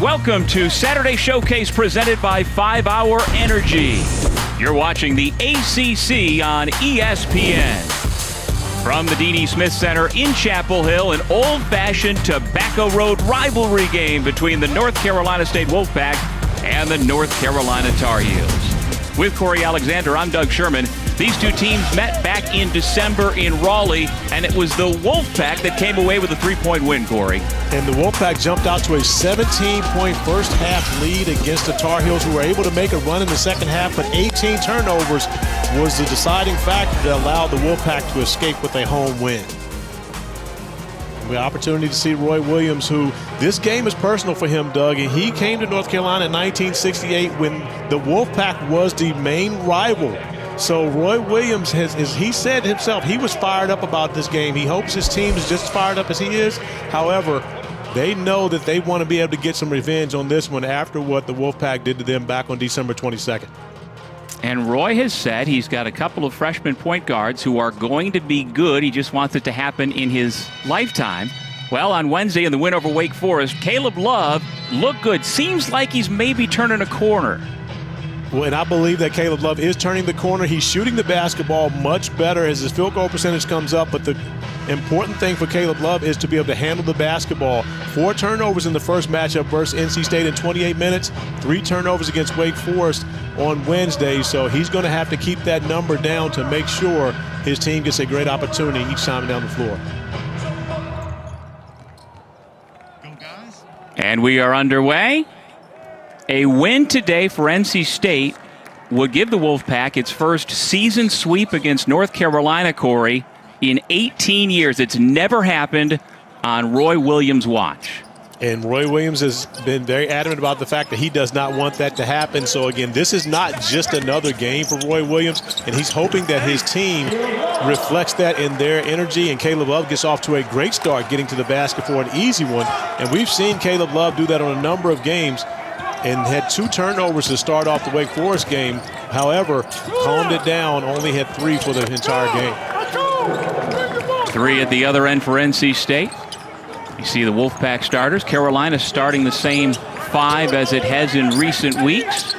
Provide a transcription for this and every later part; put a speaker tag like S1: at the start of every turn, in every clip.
S1: Welcome to Saturday Showcase presented by 5 Hour Energy. You're watching the ACC on ESPN. From the D.D. Smith Center in Chapel Hill, an old-fashioned Tobacco Road rivalry game between the North Carolina State Wolfpack and the North Carolina Tar Heels. With Corey Alexander, I'm Doug Sherman. These two teams met back in December in Raleigh, and it was the Wolfpack that came away with a 3-point win, Corey.
S2: And the Wolfpack jumped out to a 17-point first-half lead against the Tar Heels, who were able to make a run in the second half, but 18 turnovers was the deciding factor that allowed the Wolfpack to escape with a home win. The opportunity to see Roy Williams, who this game is personal for him, Doug, and he came to North Carolina in 1968 when the Wolfpack was the main rival. So Roy Williams, as he said himself, he was fired up about this game. He hopes his team is just as fired up as he is. However, they know that they want to be able to get some revenge on this one after what the Wolfpack did to them back on December 22nd.
S1: And Roy has said he's got a couple of freshman point guards who are going to be good. He just wants it to happen in his lifetime. Well, on Wednesday in the win over Wake Forest, Caleb Love looked good. Seems like he's maybe turning a corner.
S2: Well, and I believe that Caleb Love is turning the corner. He's shooting the basketball much better as his field goal percentage comes up. But the important thing for Caleb Love is to be able to handle the basketball. 4 turnovers in the first matchup versus NC State in 28 minutes. 3 turnovers against Wake Forest on Wednesday. So he's going to have to keep that number down to make sure his team gets a great opportunity each time down the floor.
S1: And we are underway. A win today for NC State would give the Wolfpack its first season sweep against North Carolina, Corey, in 18 years. It's never happened on Roy Williams' watch.
S2: And Roy Williams has been very adamant about the fact that he does not want that to happen. So, again, this is not just another game for Roy Williams, and he's hoping that his team reflects that in their energy. And Caleb Love gets off to a great start getting to the basket for an easy one. And we've seen Caleb Love do that on a number of games and had 2 turnovers to start off the Wake Forest game. However, calmed it down, only had 3 for the entire game.
S1: 3 at the other end for NC State. You see the Wolfpack starters. Carolina starting the same 5 as it has in recent weeks.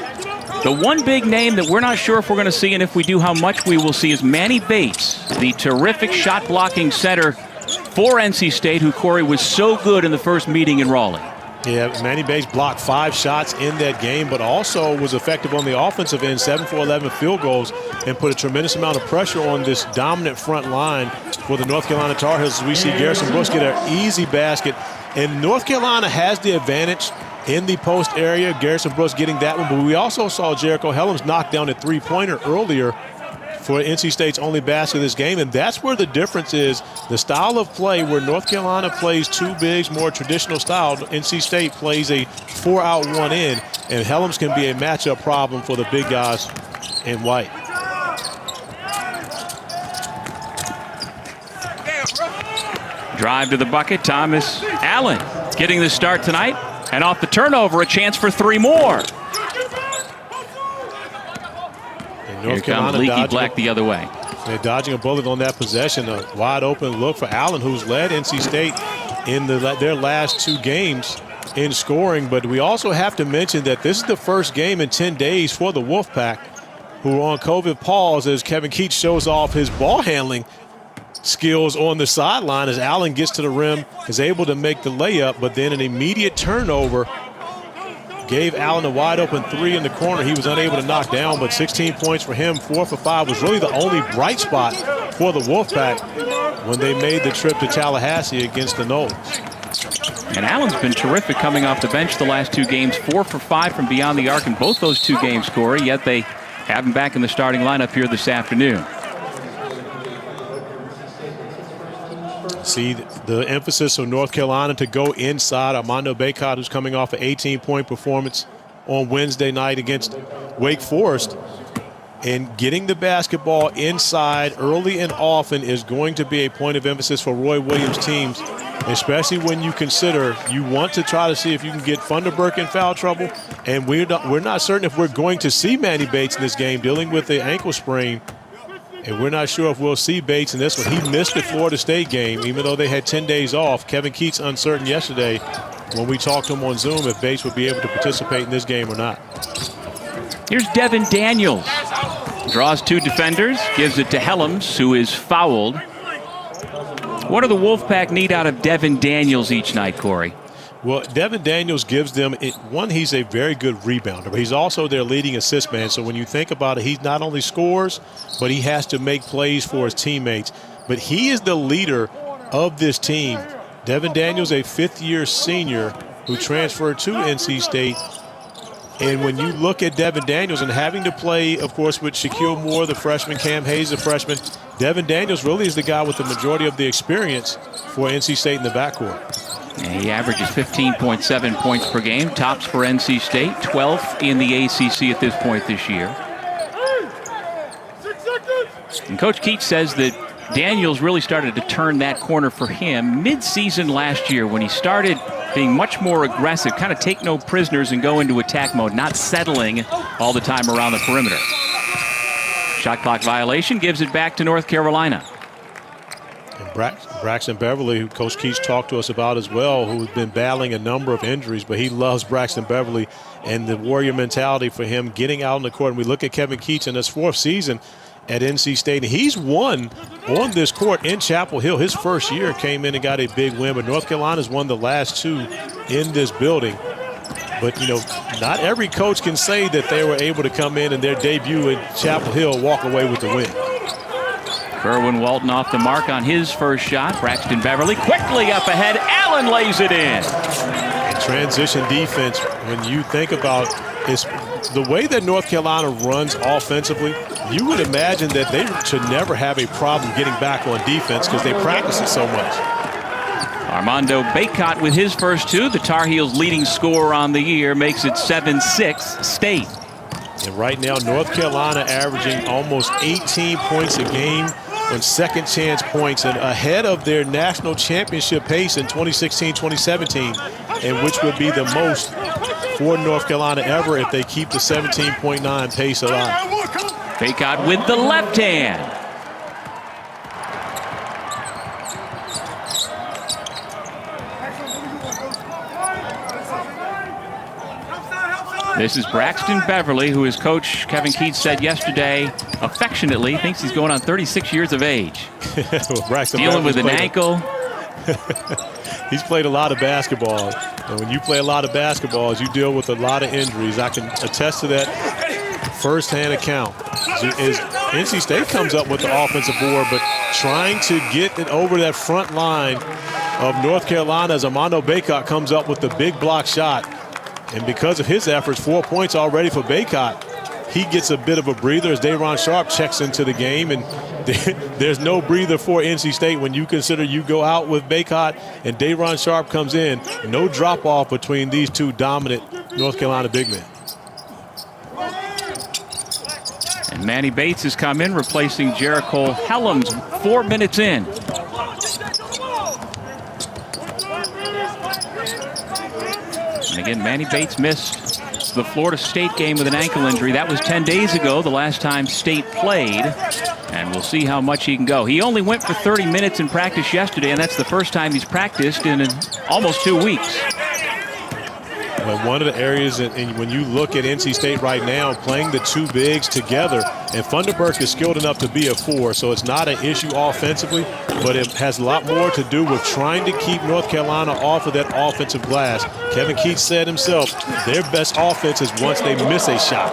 S1: The one big name that we're not sure if we're going to see, and if we do, how much we will see, is Manny Bates, the terrific shot-blocking center for NC State, who, Corey, was so good in the first meeting in Raleigh.
S2: Yeah, Manny Bates blocked 5 shots in that game, but also was effective on the offensive end, 7 for 11 field goals, and put a tremendous amount of pressure on this dominant front line for the North Carolina Tar Heels. As we see Garrison Brooks get an easy basket, and North Carolina has the advantage in the post area. Garrison Brooks getting that one, but we also saw Jericho Helms knock down a 3-pointer earlier for NC State's only basket of this game, and that's where the difference is. The style of play where North Carolina plays 2 bigs, more traditional style, NC State plays a 4-out, 1-in, and Helms can be a matchup problem for the big guys in white.
S1: Drive to the bucket, Thomas Allen getting the start tonight, and off the turnover, a chance for 3 more. Here comes Leaky Black the other way.
S2: They're dodging a bullet on that possession. A wide open look for Allen, who's led NC State in their last 2 games in scoring. But we also have to mention that this is the first game in 10 days for the Wolfpack, who are on COVID pause as Kevin Keatts shows off his ball handling skills on the sideline as Allen gets to the rim, is able to make the layup, but then an immediate turnover gave Allen a wide open 3 in the corner. He was unable to knock down, but 16 points for him, 4 for 5, was really the only bright spot for the Wolfpack when they made the trip to Tallahassee against the Noles.
S1: And Allen's been terrific coming off the bench the last 2 games, 4 for 5 from beyond the arc in both those 2 games, Corey, yet they have him back in the starting lineup here this afternoon.
S2: See the emphasis of North Carolina to go inside. Armando Bacot, who's coming off an 18-point performance on Wednesday night against Wake Forest. And getting the basketball inside early and often is going to be a point of emphasis for Roy Williams' teams, especially when you consider you want to try to see if you can get Funderburk in foul trouble. And we're not certain if we're going to see Manny Bates in this game, dealing with the ankle sprain. And we're not sure if we'll see Bates in this one. He missed the Florida State game, even though they had 10 days off. Kevin Keatts uncertain yesterday when we talked to him on Zoom if Bates would be able to participate in this game or not.
S1: Here's Devin Daniels. Draws 2 defenders, gives it to Helms, who is fouled. What do the Wolfpack need out of Devin Daniels each night, Corey?
S2: Well, Devin Daniels gives them, one, he's a very good rebounder, but he's also their leading assist man. So when you think about it, he not only scores, but he has to make plays for his teammates. But he is the leader of this team. Devin Daniels, a fifth-year senior who transferred to NC State. And when you look at Devin Daniels and having to play, of course, with Shaquille Moore, the freshman, Cam Hayes, the freshman, Devin Daniels really is the guy with the majority of the experience for NC State in the backcourt.
S1: And he averages 15.7 points per game, tops for NC State, 12th in the ACC at this point this year. And Coach Keats says that Daniels really started to turn that corner for him mid-season last year when he started being much more aggressive, kind of take no prisoners and go into attack mode, not settling all the time around the perimeter. Shot clock violation gives it back to North Carolina.
S2: And Braxton Beverly, who Coach Keats talked to us about as well, who's been battling a number of injuries, but he loves Braxton Beverly and the warrior mentality for him getting out on the court. And we look at Kevin Keats in his 4th season at NC State. And he's won on this court in Chapel Hill. His first year came in and got a big win, but North Carolina's won the last 2 in this building. But, you know, not every coach can say that they were able to come in their debut at Chapel Hill, walk away with the win.
S1: Kerwin Walton off the mark on his first shot. Braxton Beverly quickly up ahead. Allen lays it in.
S2: Transition defense, when you think about it's the way that North Carolina runs offensively, you would imagine that they should never have a problem getting back on defense because they practice it so much.
S1: Armando Bacot with his first 2. The Tar Heels' leading scorer on the year makes it 7-6 State.
S2: And right now, North Carolina averaging almost 18 points a game on second chance points and ahead of their national championship pace in 2016-2017, and which would be the most for North Carolina ever if they keep the 17.9 pace alive.
S1: Bacot with the left hand. This is Braxton Beverly, who his coach Kevin Keats said yesterday affectionately thinks he's going on 36 years of age.
S2: Well,
S1: dealing with an ankle.
S2: He's played a lot of basketball. And when you play a lot of basketballs, you deal with a lot of injuries. I can attest to that firsthand account. As NC State comes up with the offensive board, but trying to get it over that front line of North Carolina as Armando Bacot comes up with the big block shot. And because of his efforts, 4 points already for Bacot, he gets a bit of a breather as Day'Ron Sharpe checks into the game. And there's no breather for NC State when you consider you go out with Bacot and Day'Ron Sharpe comes in. No drop-off between these 2 dominant North Carolina big men.
S1: And Manny Bates has come in, replacing Jericho Helms 4 minutes in. And again, Manny Bates missed the Florida State game with an ankle injury. That was 10 days ago, the last time State played. And we'll see how much he can go. He only went for 30 minutes in practice yesterday, and that's the first time he's practiced in almost 2 weeks.
S2: But one of the areas, and when you look at NC State right now, playing the 2 bigs together, and Funderburk is skilled enough to be a 4, so it's not an issue offensively, but it has a lot more to do with trying to keep North Carolina off of that offensive glass. Kevin Keats said himself, their best offense is once they miss a shot.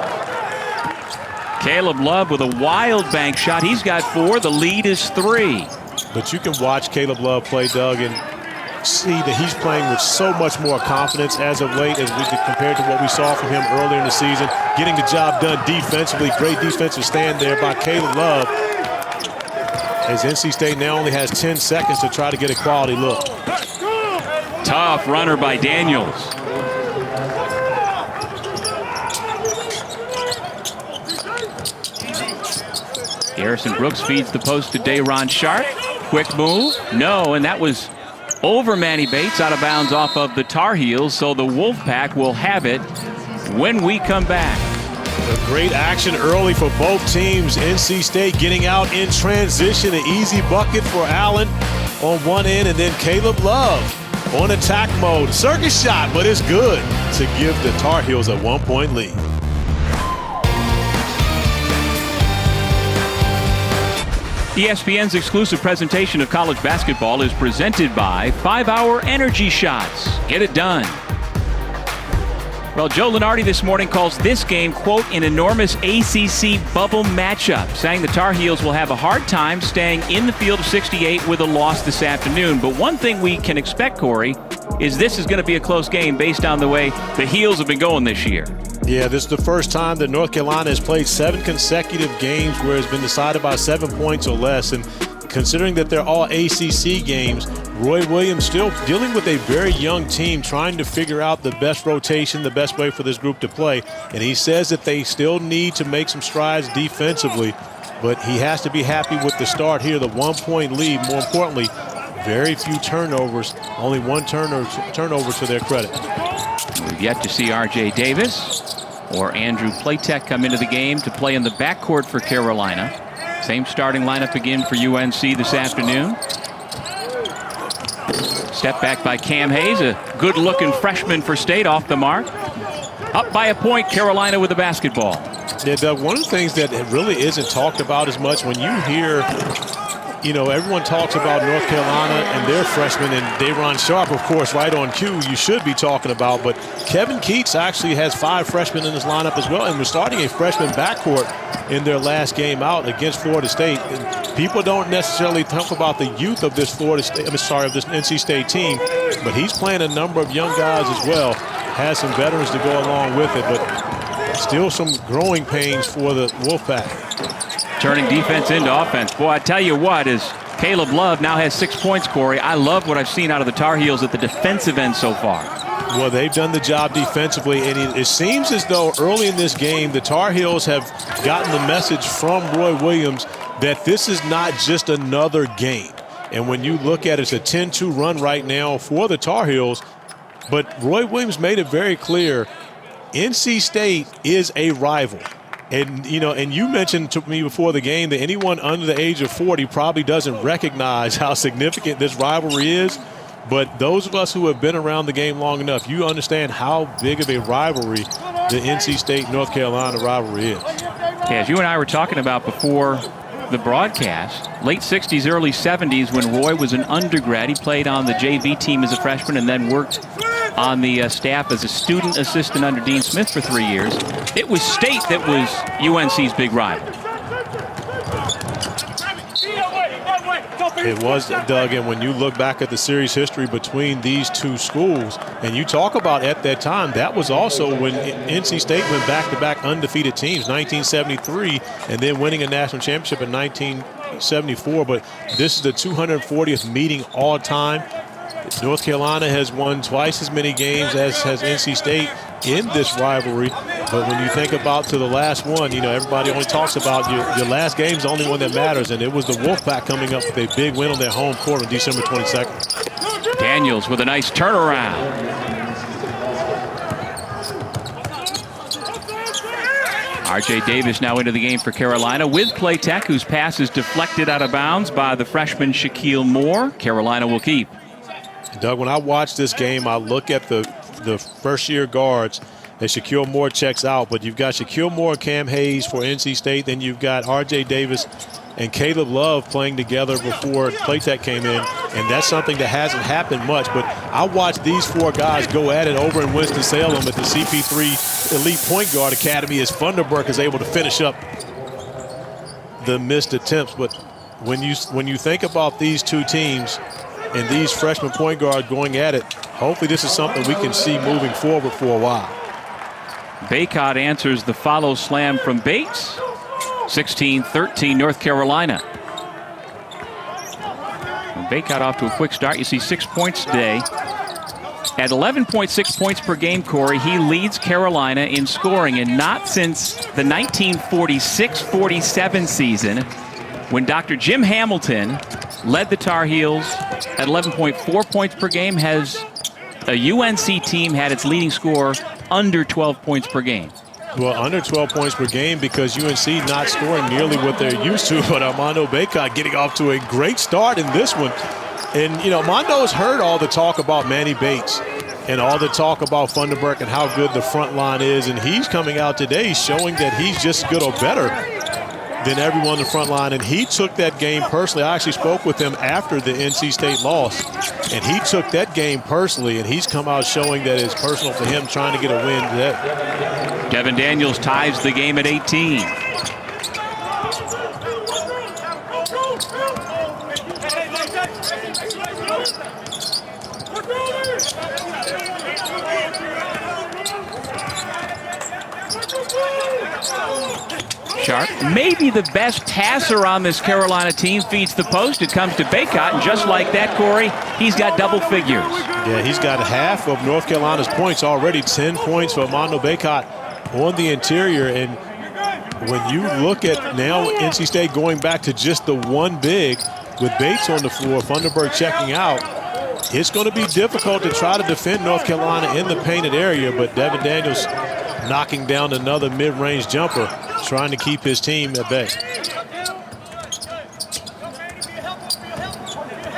S1: Caleb Love with a wild bank shot. He's got 4. The lead is 3.
S2: But you can watch Caleb Love play, Doug, and see that he's playing with so much more confidence as of late as we could compare to what we saw from him earlier in the season. Getting the job done defensively. Great defensive stand there by Caleb Love. As NC State now only has 10 seconds to try to get a quality look.
S1: Tough runner by Daniels. Garrison Brooks feeds the post to Day'Ron Sharpe. Quick move. No, and that was over Manny Bates, out of bounds off of the Tar Heels. So the Wolfpack will have it when we come back.
S2: A great action early for both teams. NC State getting out in transition. An easy bucket for Allen on one end, and then Caleb Love on attack mode. Circus shot, but it's good to give the Tar Heels a 1-point lead.
S1: ESPN's exclusive presentation of college basketball is presented by 5-Hour Energy Shots. Get it done. Well, Joe Lunardi this morning calls this game, quote, an enormous ACC bubble matchup, saying the Tar Heels will have a hard time staying in the field of 68 with a loss this afternoon. But one thing we can expect, Corey, is this is going to be a close game based on the way the Heels have been going this year.
S2: Yeah, this is the first time that North Carolina has played 7 consecutive games where it's been decided by 7 points or less. And considering that they're all ACC games, Roy Williams still dealing with a very young team, trying to figure out the best rotation, the best way for this group to play. And he says that they still need to make some strides defensively, but he has to be happy with the start here, the 1-point lead. More importantly, very few turnovers, only 1 turnover to their credit.
S1: We've yet to see R.J. Davis or Andrew Platek come into the game to play in the backcourt for Carolina. Same starting lineup again for UNC this afternoon. Step back by Cam Hayes, a good-looking freshman for State, off the mark. Up by a point, Carolina with the basketball.
S2: Yeah, Doug, one of the things that really isn't talked about as much when you hear, everyone talks about North Carolina and their freshmen, and Day'Ron Sharpe, of course, right on cue, you should be talking about. But Kevin Keatts actually has 5 freshmen in his lineup as well, and we're starting a freshman backcourt in their last game out against Florida State. And people don't necessarily talk about the youth of this this NC State team, but he's playing a number of young guys as well. Has some veterans to go along with it, but still some growing pains for the Wolfpack.
S1: Turning defense into offense. Boy, I tell you what, as Caleb Love now has 6 points, Corey, I love what I've seen out of the Tar Heels at the defensive end so far.
S2: Well, they've done the job defensively, and it seems as though early in this game, the Tar Heels have gotten the message from Roy Williams that this is not just another game. And when you look at it, it's a 10-2 run right now for the Tar Heels, but Roy Williams made it very clear, NC State is a rival. And, and you mentioned to me before the game that anyone under the age of 40 probably doesn't recognize how significant this rivalry is. But those of us who have been around the game long enough, you understand how big of a rivalry the NC State-North Carolina rivalry is.
S1: Yeah, as you and I were talking about before the broadcast, late 60s, early 70s, when Roy was an undergrad, he played on the JV team as a freshman and then worked on the staff as a student assistant under Dean Smith for 3 years. It was State that was UNC's big rival.
S2: It was, Doug, and when you look back at the series history between these two schools, and you talk about at that time, that was also when NC State went back-to-back undefeated teams, 1973, and then winning a national championship in 1974. But this is the 240th meeting all time. North Carolina has won twice as many games as has NC State in this rivalry. But when you think about to the last one, everybody only talks about your last game's the only one that matters. And it was the Wolfpack coming up with a big win on their home court on December 22nd.
S1: Daniels with a nice turnaround. R.J. Davis now into the game for Carolina with Platek, whose pass is deflected out of bounds by the freshman Shaquille Moore. Carolina will keep.
S2: Doug, when I watch this game, I look at the first-year guards, and Shaquille Moore checks out. But you've got Shaquille Moore and Cam Hayes for NC State. Then you've got R.J. Davis and Caleb Love playing together before Platek came in. And that's something that hasn't happened much. But I watched these 4 guys go at it over in Winston-Salem at the CP3 Elite Point Guard Academy as Funderburk is able to finish up the missed attempts. But when you think about these two teams and these freshman point guards going at it, hopefully this is something we can see moving forward for a while.
S1: Bacot answers the follow slam from Bates. 16-13 North Carolina. And Bacot off to a quick start. You see 6 points today. At 11.6 points per game, Corey, he leads Carolina in scoring, and not since the 1946-47 season when Dr. Jim Hamilton led the Tar Heels at 11.4 points per game. Has a UNC team had its leading scorer under 12 points per game?
S2: Well, under 12 points per game because UNC not scoring nearly what they're used to, but Armando Bacot getting off to a great start in this one. And, you know, Mondo's heard all the talk about Manny Bates and all the talk about Funderburk and how good the front line is. And he's coming out today showing that he's just good or better than everyone on the front line. And he took that game personally. I actually spoke with him after the NC State loss. And he took that game personally. And he's come out showing that it's personal for him trying to get a win today.
S1: Devin Daniels ties the game at 18. Sharp, maybe the best passer on this Carolina team, feeds the post. It comes to Bacot, and just like that, Corey, he's got double figures.
S2: Yeah, he's got half of North Carolina's points already, 10 points for Armando Bacot on the interior. And when you look at now NC State going back to just the one big with Bates on the floor, Funderburk checking out, it's going to be difficult to try to defend North Carolina in the painted area, but Devin Daniels knocking down another mid-range jumper, trying to keep his team at bay.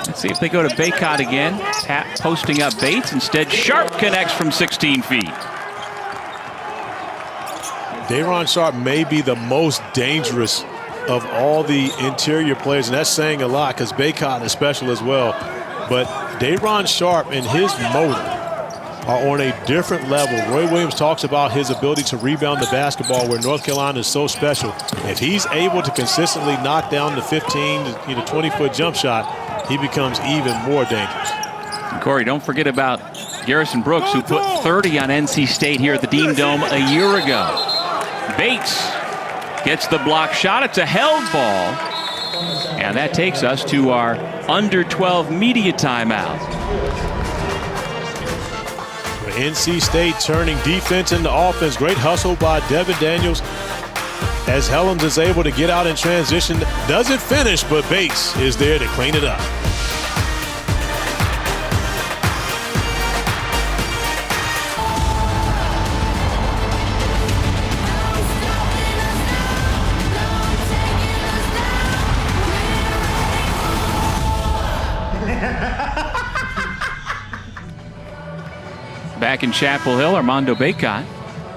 S1: Let's see if they go to Bacot again. Posting up Bates. Instead, Sharp connects from 16 feet.
S2: Day'Ron Sharp may be the most dangerous of all the interior players, and that's saying a lot because Bacot is special as well. But Day'Ron Sharp and his motor are on a different level. Roy Williams talks about his ability to rebound the basketball, where North Carolina is so special. If he's able to consistently knock down the 15 to 20-foot jump shot, he becomes even more dangerous.
S1: And Corey, don't forget about Garrison Brooks, who put 30 on NC State here at the Dean Dome a year ago. Bates gets the block shot. It's a held ball. And that takes us to our under 12 media timeout.
S2: NC State turning defense into offense. Great hustle by Devin Daniels as Helms is able to get out in transition. Doesn't finish, but Bates is there to clean it up.
S1: Back in Chapel Hill, Armando Bacot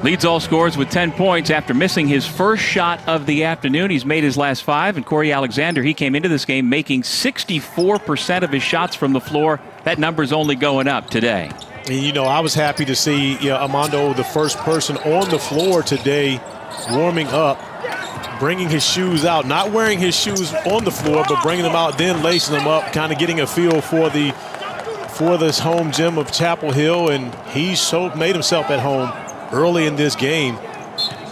S1: leads all scorers with 10 points after missing his first shot of the afternoon. He's made his last 5. And Corey Alexander, he came into this game making 64% of his shots from the floor. That number's only going up today.
S2: And, you know, I was happy to see Armando, the first person on the floor today, warming up, bringing his shoes out, not wearing his shoes on the floor, but bringing them out, then lacing them up, kind of getting a feel for this home gym of Chapel Hill. And he's made himself at home early in this game,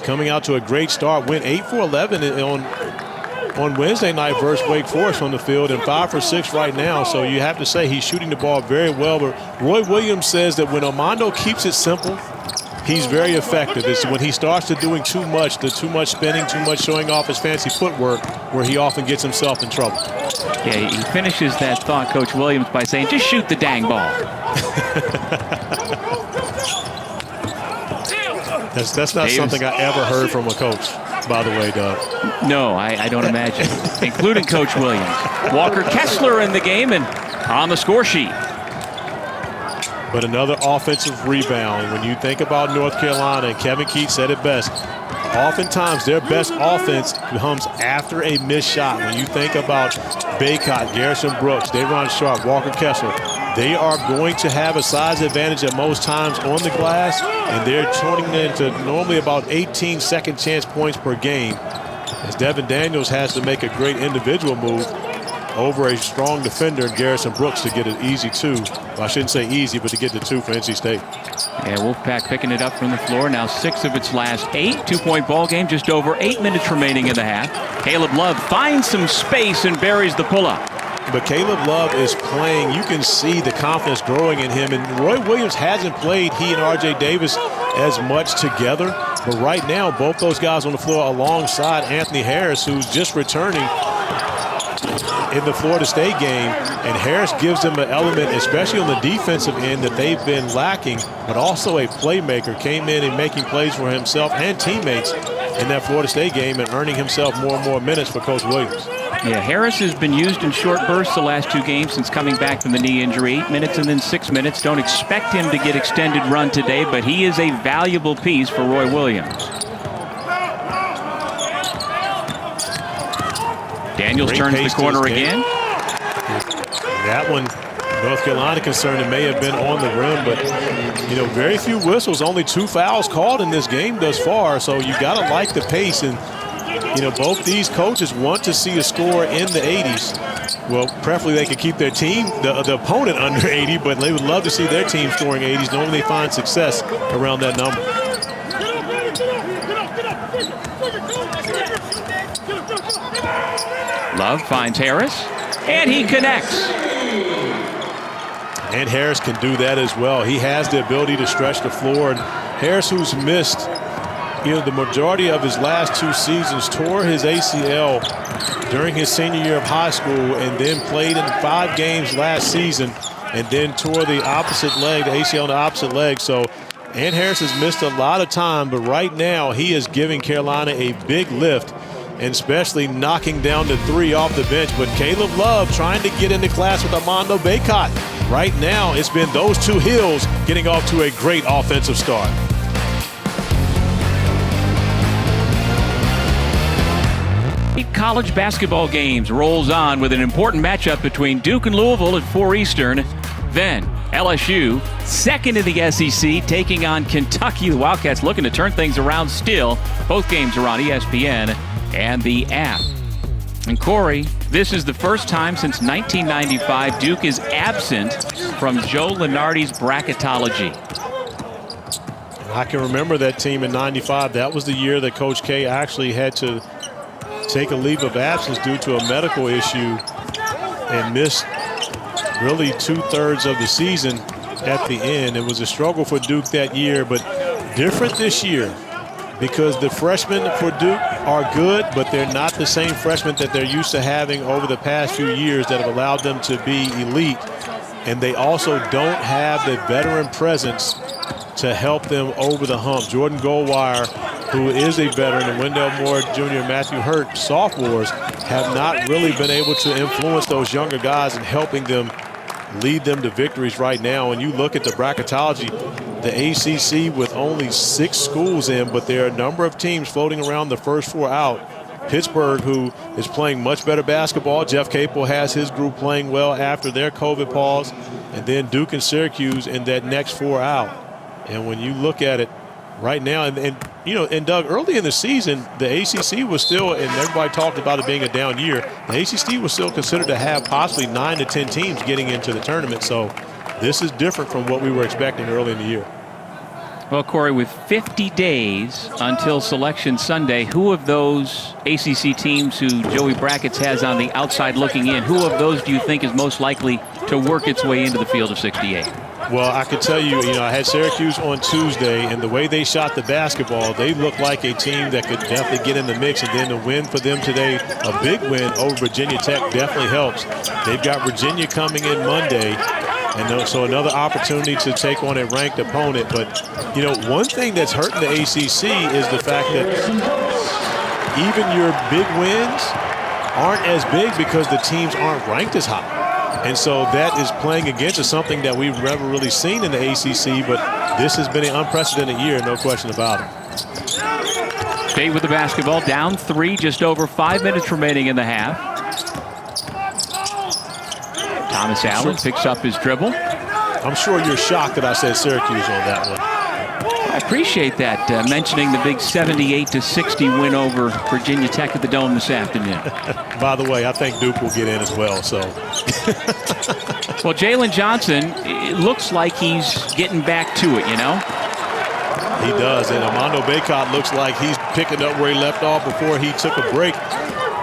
S2: coming out to a great start. Went 8 for 11 on Wednesday night versus Wake Forest on the field, and 5 for 6 right now. So you have to say he's shooting the ball very well. But Roy Williams says that when Armando keeps it simple, he's very effective. It's when he starts to doing too much spinning, too much showing off his fancy footwork, where he often gets himself in trouble.
S1: Yeah, he finishes that thought, Coach Williams, by saying, just shoot the dang ball.
S2: That's not something I ever heard from a coach, by the way, Doug.
S1: No, I don't imagine, including Coach Williams. Walker Kessler in the game and on the score sheet.
S2: But another offensive rebound. When you think about North Carolina, and Kevin Keatts said it best, oftentimes their best offense comes after a missed shot. When you think about Bacot, Garrison Brooks, Day'Ron Sharp, Walker Kessler, they are going to have a size advantage at most times on the glass, and they're turning into normally about 18 second chance points per game, as Devin Daniels has to make a great individual move over a strong defender, Garrison Brooks, to get an easy 2. Well, I shouldn't say easy, but to get the 2 for NC State.
S1: Yeah, Wolfpack picking it up from the floor. Now 6 of its last 8. 2-point ball game, just over 8 minutes remaining in the half. Caleb Love finds some space and buries the pull-up.
S2: But Caleb Love is playing. You can see the confidence growing in him. And Roy Williams hasn't played he and R.J. Davis as much together. But right now, both those guys on the floor alongside Anthony Harris, who's just returning in the Florida State game. And Harris gives them an element, especially on the defensive end, that they've been lacking, but also a playmaker. Came in and making plays for himself and teammates in that Florida State game and earning himself more and more minutes for Coach Williams.
S1: Yeah, Harris has been used in short bursts the last 2 games since coming back from the knee injury. 8 minutes and then 6 minutes. Don't expect him to get extended run today, but he is a valuable piece for Roy Williams. Daniels turns the corner again.
S2: That one, North Carolina concerned, it may have been on the rim, but very few whistles, only 2 fouls called in this game thus far. So you got to like the pace, and both these coaches want to see a score in the 80s. Well, preferably they could keep their team, the opponent, under 80, but they would love to see their team scoring 80s, knowing they find success around that number.
S1: Love finds Harris, and he connects.
S2: And Harris can do that as well. He has the ability to stretch the floor. And Harris, who's missed the majority of his last 2 seasons, tore his ACL during his senior year of high school and then played in 5 games last season and then tore the opposite leg, the ACL on the opposite leg. So, and Harris has missed a lot of time, but right now he is giving Carolina a big lift, and especially knocking down the 3 off the bench. But Caleb Love trying to get into class with Armando Bacot. Right now, it's been those 2 Hills getting off to a great offensive start.
S1: College basketball games rolls on with an important matchup between Duke and Louisville at 4 Eastern. Then LSU, second in the SEC, taking on Kentucky. The Wildcats looking to turn things around still. Both games are on ESPN and the app. And Corey, this is the first time since 1995 Duke is absent from Joe Lunardi's bracketology.
S2: I can remember that team in 95. That was the year that Coach K actually had to take a leave of absence due to a medical issue and missed really 2/3 of the season at the end. It was a struggle for Duke that year, but different this year because the freshmen for Duke are good, but they're not the same freshmen that they're used to having over the past few years that have allowed them to be elite. And they also don't have the veteran presence to help them over the hump. Jordan Goldwire, who is a veteran, and Wendell Moore Jr. and Matthew Hurt, sophomores, have not really been able to influence those younger guys and helping them lead them to victories right now. And you look at the bracketology, the ACC with only 6 schools in, but there are a number of teams floating around the first 4 out. Pittsburgh, who is playing much better basketball. Jeff Capel has his group playing well after their COVID pause. And then Duke and Syracuse in that next 4 out. And when you look at it right now, and Doug, early in the season, the ACC was still, and everybody talked about it being a down year, the ACC was still considered to have possibly 9 to 10 teams getting into the tournament. So this is different from what we were expecting early in the year.
S1: Well, Corey, with 50 days until Selection Sunday, who of those ACC teams who Joey Brackets has on the outside looking in, who of those do you think is most likely to work its way into the field of 68?
S2: Well, I can tell you, I had Syracuse on Tuesday, and the way they shot the basketball, they look like a team that could definitely get in the mix. And then the win for them today, a big win over Virginia Tech, definitely helps. They've got Virginia coming in Monday, and so another opportunity to take on a ranked opponent. But, one thing that's hurting the ACC is the fact that even your big wins aren't as big because the teams aren't ranked as high. And so that is playing against us, something that we've never really seen in the ACC, but this has been an unprecedented year, no question about it.
S1: State with the basketball, down 3, just over 5 minutes remaining in the half. Thomas Allen picks up his dribble.
S2: I'm sure you're shocked that I said Syracuse on that one.
S1: I appreciate that, mentioning the big 78-60 win over Virginia Tech at the Dome this afternoon.
S2: By the way, I think Duke will get in as well. So,
S1: well, Jalen Johnson, it looks like he's getting back to it,
S2: He does, and Armando Bacot looks like he's picking up where he left off before he took a break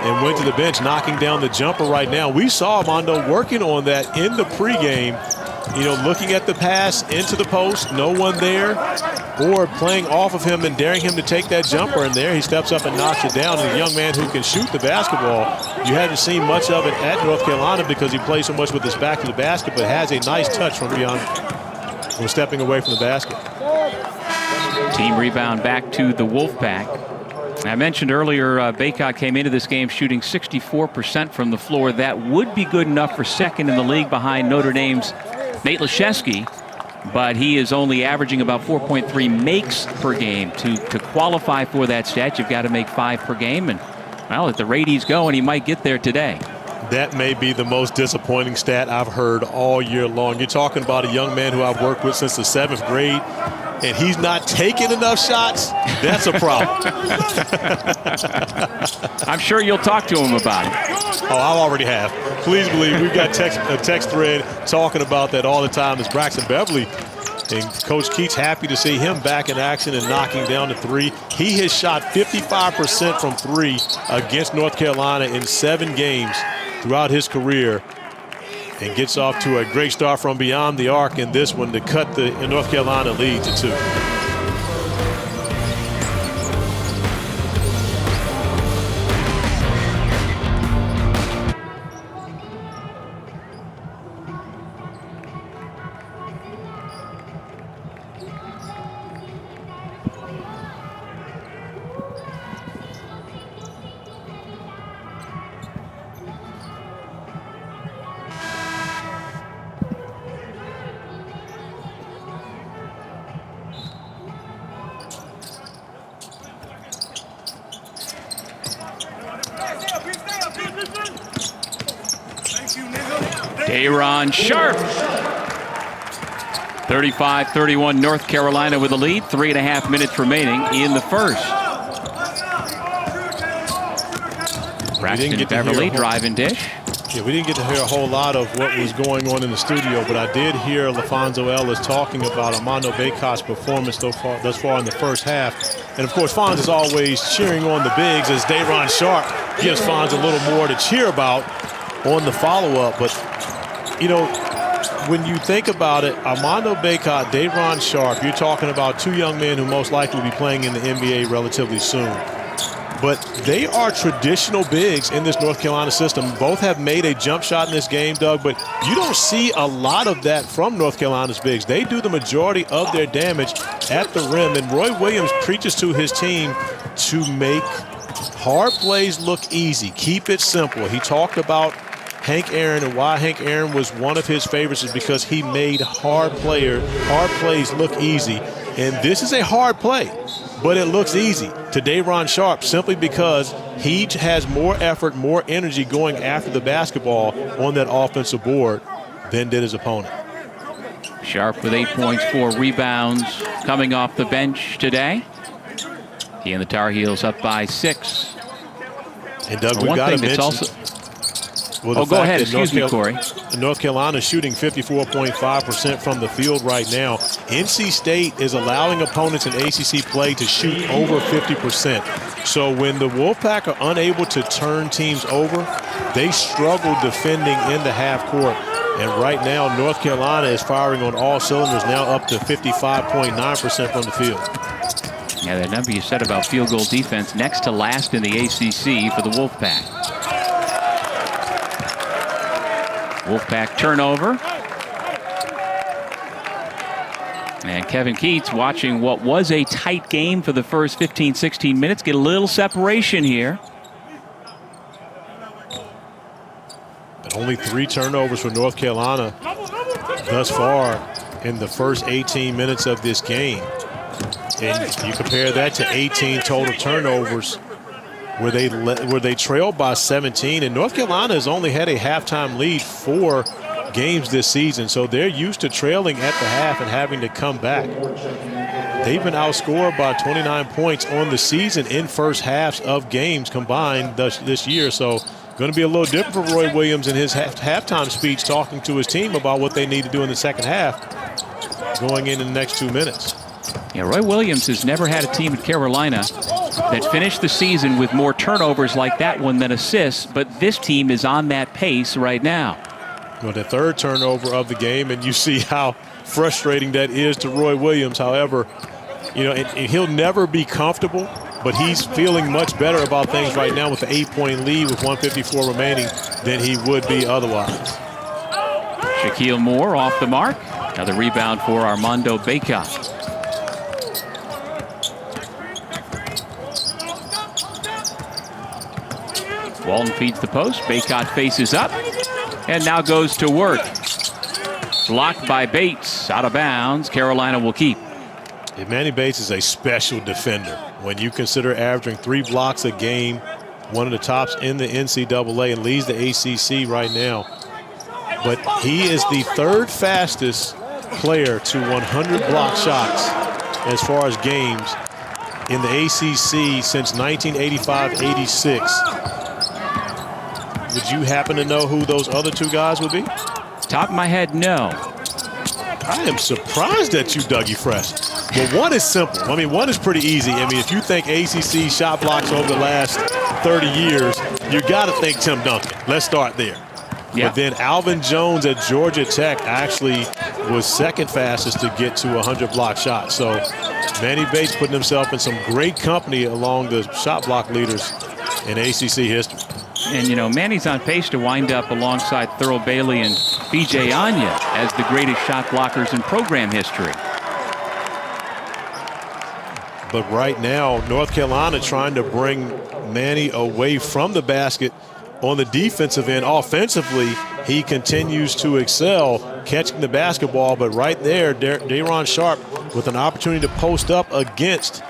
S2: and went to the bench, knocking down the jumper right now. We saw Armando working on that in the pregame. Looking at the pass into the post, no one there, or playing off of him and daring him to take that jumper. And there he steps up and knocks it down. And a young man who can shoot the basketball. You haven't seen much of it at North Carolina because he plays so much with his back to the basket, but has a nice touch from stepping away from the basket.
S1: Team rebound back to the Wolfpack. I mentioned earlier, Bacot came into this game shooting 64% from the floor. That would be good enough for second in the league behind Notre Dame's Nate Laszewski, but he is only averaging about 4.3 makes per game. To qualify for that stat, you've got to make 5 per game, and well, at the rate he's going, he might get there today.
S2: That may be the most disappointing stat I've heard all year long. You're talking about a young man who I've worked with since the 7th grade, and he's not taking enough shots. That's a problem.
S1: I'm sure you'll talk to him about it.
S2: Oh, I already have. Please believe we've got a text thread talking about that all the time. It's Braxton Beverly. And Coach Keats happy to see him back in action and knocking down the 3. He has shot 55% from 3 against North Carolina in 7 games throughout his career, and gets off to a great start from beyond the arc in this one to cut the North Carolina lead to 2.
S1: Day'Ron Sharpe. 35-31 North Carolina with the lead. 3.5 minutes remaining in the first. Braxton Beverly driving dish.
S2: Yeah, we didn't get to hear a whole lot of what was going on in the studio, but I did hear LaFonso Ellis talking about Armando Bacot's performance thus far in the first half. And, of course, Fonz is always cheering on the bigs as Day'Ron Sharpe gives Fonz a little more to cheer about on the follow-up. But, you know, when you think about it, Armando Bacot, Day'Ron Sharpe, you're talking about 2 young men who most likely will be playing in the NBA relatively soon. But they are traditional bigs in this North Carolina system. Both have made a jump shot in this game, Doug, but you don't see a lot of that from North Carolina's bigs. They do the majority of their damage at the rim, and Roy Williams preaches to his team to make hard plays look easy. Keep it simple. He talked about Hank Aaron, and why Hank Aaron was one of his favorites is because he made hard plays look easy. And this is a hard play, but it looks easy to Day'Ron Sharpe simply because he has more effort, more energy going after the basketball on that offensive board than did his opponent.
S1: Sharpe with 8 points, 4 rebounds coming off the bench today. He and the Tar Heels up by 6.
S2: And Doug, we've got to mention.
S1: Well, go ahead. Excuse me, Corey.
S2: North Carolina is shooting 54.5% from the field right now. NC State is allowing opponents in ACC play to shoot over 50%. So when the Wolfpack are unable to turn teams over, they struggle defending in the half court. And right now, North Carolina is firing on all cylinders, now up to 55.9% from the field.
S1: Yeah, that number you said about field goal defense, next to last in the ACC for the Wolfpack. Wolfpack turnover. And Kevin Keats, watching what was a tight game for the first 15, 16 minutes, get a little separation here.
S2: But only 3 turnovers for North Carolina thus far in the first 18 minutes of this game. And you compare that to 18 total turnovers where they trailed by 17, and North Carolina has only had a halftime lead 4 games this season, so they're used to trailing at the half and having to come back. They've been outscored by 29 points on the season in first halves of games combined this year, so going to be a little different for Roy Williams in his halftime speech, talking to his team about what they need to do in the second half going into the next 2 minutes.
S1: Yeah, Roy Williams has never had a team at Carolina that finished the season with more turnovers like that one than assists, but this team is on that pace right now.
S2: Well, the 3rd turnover of the game, and you see how frustrating that is to Roy Williams. However, you know, and he'll never be comfortable, but he's feeling much better about things right now with the 8-point lead with 1:54 remaining than he would be otherwise.
S1: Shaquille Moore off the mark. Another rebound for Armando Bacot. Walton feeds the post. Bacot faces up and now goes to work. Blocked by Bates. Out of bounds. Carolina will keep.
S2: Manny Bates is a special defender. When you consider averaging 3 blocks a game, one of the tops in the NCAA and leads the ACC right now. But he is the 3rd fastest player to 100 block shots as far as games in the ACC since 1985-86. Would you happen to know who those other 2 guys would be?
S1: Top of my head, no.
S2: I am surprised at you, Dougie Fresh. Well, one is simple. I mean, one is pretty easy. I mean, if you think ACC shot blocks over the last 30 years, you got to think Tim Duncan. Let's start there.
S1: Yeah.
S2: But then Alvin Jones at Georgia Tech actually was 2nd fastest to get to 100 block shots. So Manny Bates putting himself in some great company along the shot block leaders in ACC history.
S1: And, you know, Manny's on pace to wind up alongside Thurl Bailey and B.J. Anya as the greatest shot blockers in program history.
S2: But right now, North Carolina trying to bring Manny away from the basket on the defensive end. Offensively, he continues to excel catching the basketball. But right there, Day'Ron Sharpe with an opportunity to post up against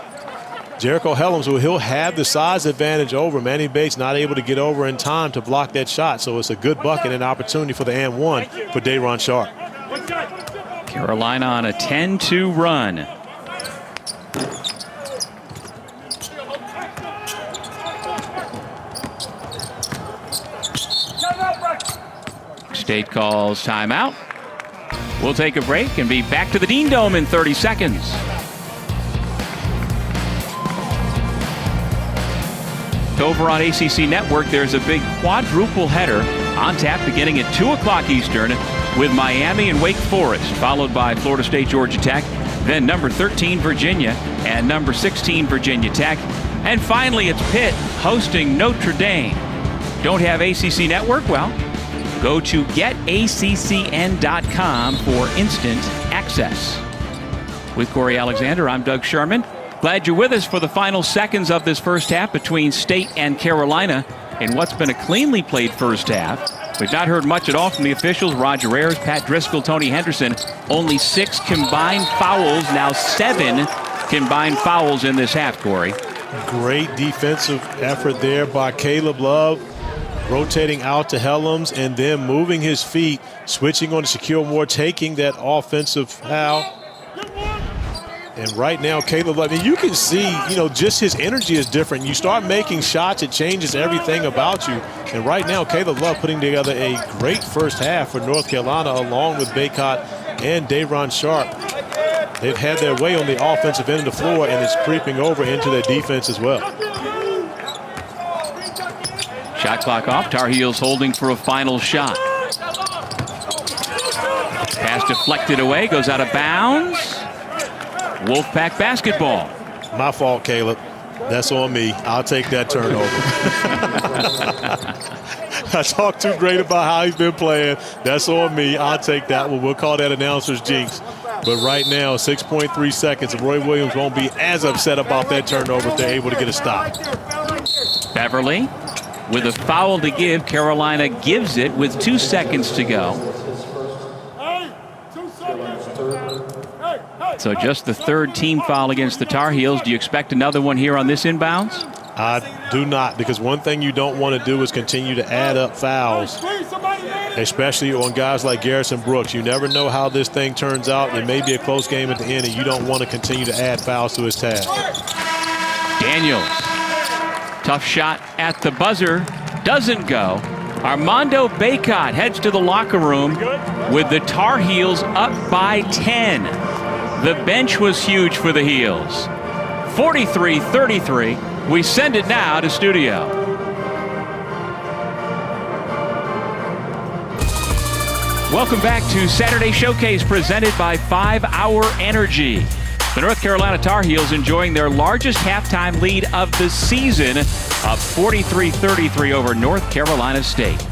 S2: Jericho Helms, who he'll have the size advantage over. Manny Bates not able to get over in time to block that shot. So it's a good bucket and an opportunity for the and one for Day'Ron Sharpe.
S1: Carolina on a 10-2 run. State calls timeout. We'll take a break and be back to the Dean Dome in 30 seconds. Over on ACC Network, there's a big quadruple header on tap beginning at 2 o'clock Eastern with Miami and Wake Forest, followed by Florida State, Georgia Tech, then number 13 Virginia and number 16 Virginia Tech. And finally, it's Pitt hosting Notre Dame. Don't have ACC Network? Well, go to getaccn.com for instant access. With Corey Alexander, I'm Doug Sherman. Glad you're with us for the final seconds of this first half between State and Carolina in what's been a cleanly played first half. We've not heard much at all from the officials. Roger Ayers, Pat Driscoll, Tony Henderson. Only 6 combined fouls, now 7 combined fouls in this half, Corey.
S2: Great defensive effort there by Caleb Love, rotating out to Helms and then moving his feet, switching on to Shaquille Moore, taking that offensive foul. And right now, Caleb Love, I mean, you can see, you know, just his energy is different. You start making shots, it changes everything about you. And right now, Caleb Love putting together a great first half for North Carolina, along with Bacot and Day'Ron Sharpe. They've had their way on the offensive end of the floor, and it's creeping over into their defense as well.
S1: Shot clock off. Tar Heels holding for a final shot. Pass deflected away, goes out of bounds. Wolfpack basketball.
S2: My fault, Caleb. That's on me. I'll take that turnover. I talked too great about how he's been playing. That's on me. I'll take that one. We'll call that announcer's jinx. But right now, 6.3 seconds, and Roy Williams won't be as upset about that turnover if they're able to get a stop.
S1: Beverly with a foul to give. Carolina gives it with 2 seconds to go. So just the 3rd team foul against the Tar Heels. Do you expect another one here on this inbounds?
S2: I do not, because one thing you don't want to do is continue to add up fouls, especially on guys like Garrison Brooks. You never know how this thing turns out. It may be a close game at the end, and you don't want to continue to add fouls to his tab.
S1: Daniels. Tough shot at the buzzer. Doesn't go. Armando Bacot heads to the locker room with the Tar Heels up by 10. The bench was huge for the Heels. 43-33. We send it now to studio. Welcome back to Saturday Showcase presented by 5 Hour Energy. The North Carolina Tar Heels enjoying their largest halftime lead of the season of 43-33 over North Carolina State.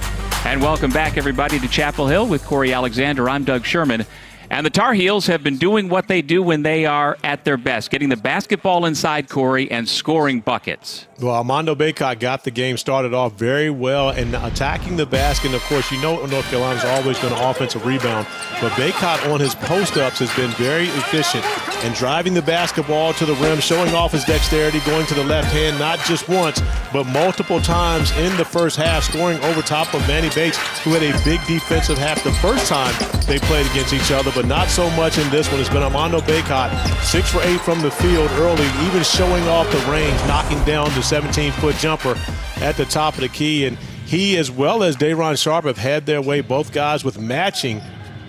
S1: And welcome back, everybody, to Chapel Hill with Corey Alexander. I'm Doug Sherman. And the Tar Heels have been doing what they do when they are at their best, getting the basketball inside Corey and scoring buckets.
S2: Well, Armando Bacot got the game started off very well and attacking the basket. And, of course, you know North Carolina's always going to offensive rebound. But Bacot on his post-ups has been very efficient and driving the basketball to the rim, showing off his dexterity, going to the left hand, not just once, but multiple times in the first half, scoring over top of Manny Bates, who had a big defensive half the first time they played against each other, but not so much in this one. It's been Armando Bacot, 6 for 8 from the field early, even showing off the range, knocking down the 17-foot jumper at the top of the key. And he, as well as Day'Ron Sharpe, have had their way, both guys with matching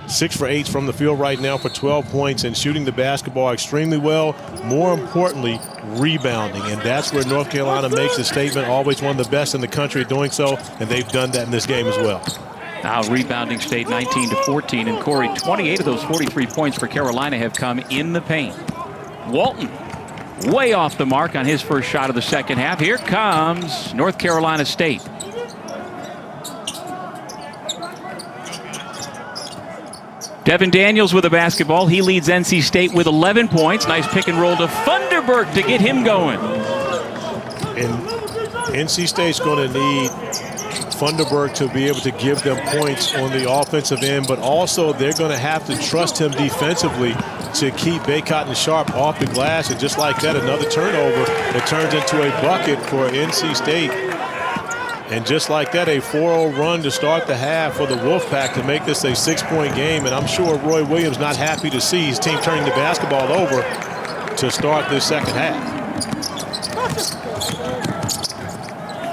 S2: 6 for 8 from the field right now for 12 points and shooting the basketball extremely well. More importantly, rebounding. And that's where North Carolina makes a statement, always one of the best in the country at doing so, and they've done that in this game as well.
S1: Now rebounding State 19-14, and Corey, 28 of those 43 points for Carolina have come in the paint. Walton way off the mark on his first shot of the second half. Here comes North Carolina State. Devin Daniels with the basketball. He leads NC State with 11 points. Nice pick and roll to Funderburk to get him going.
S2: And NC State's going to need Funderburk to be able to give them points on the offensive end, but also they're going to have to trust him defensively to keep Bacot and Sharpe off the glass. And just like that, another turnover that turns into a bucket for NC State. And just like that, a 4-0 run to start the half for the Wolfpack to make this a 6-point game. And I'm sure Roy Williams not happy to see his team turning the basketball over to start this second half.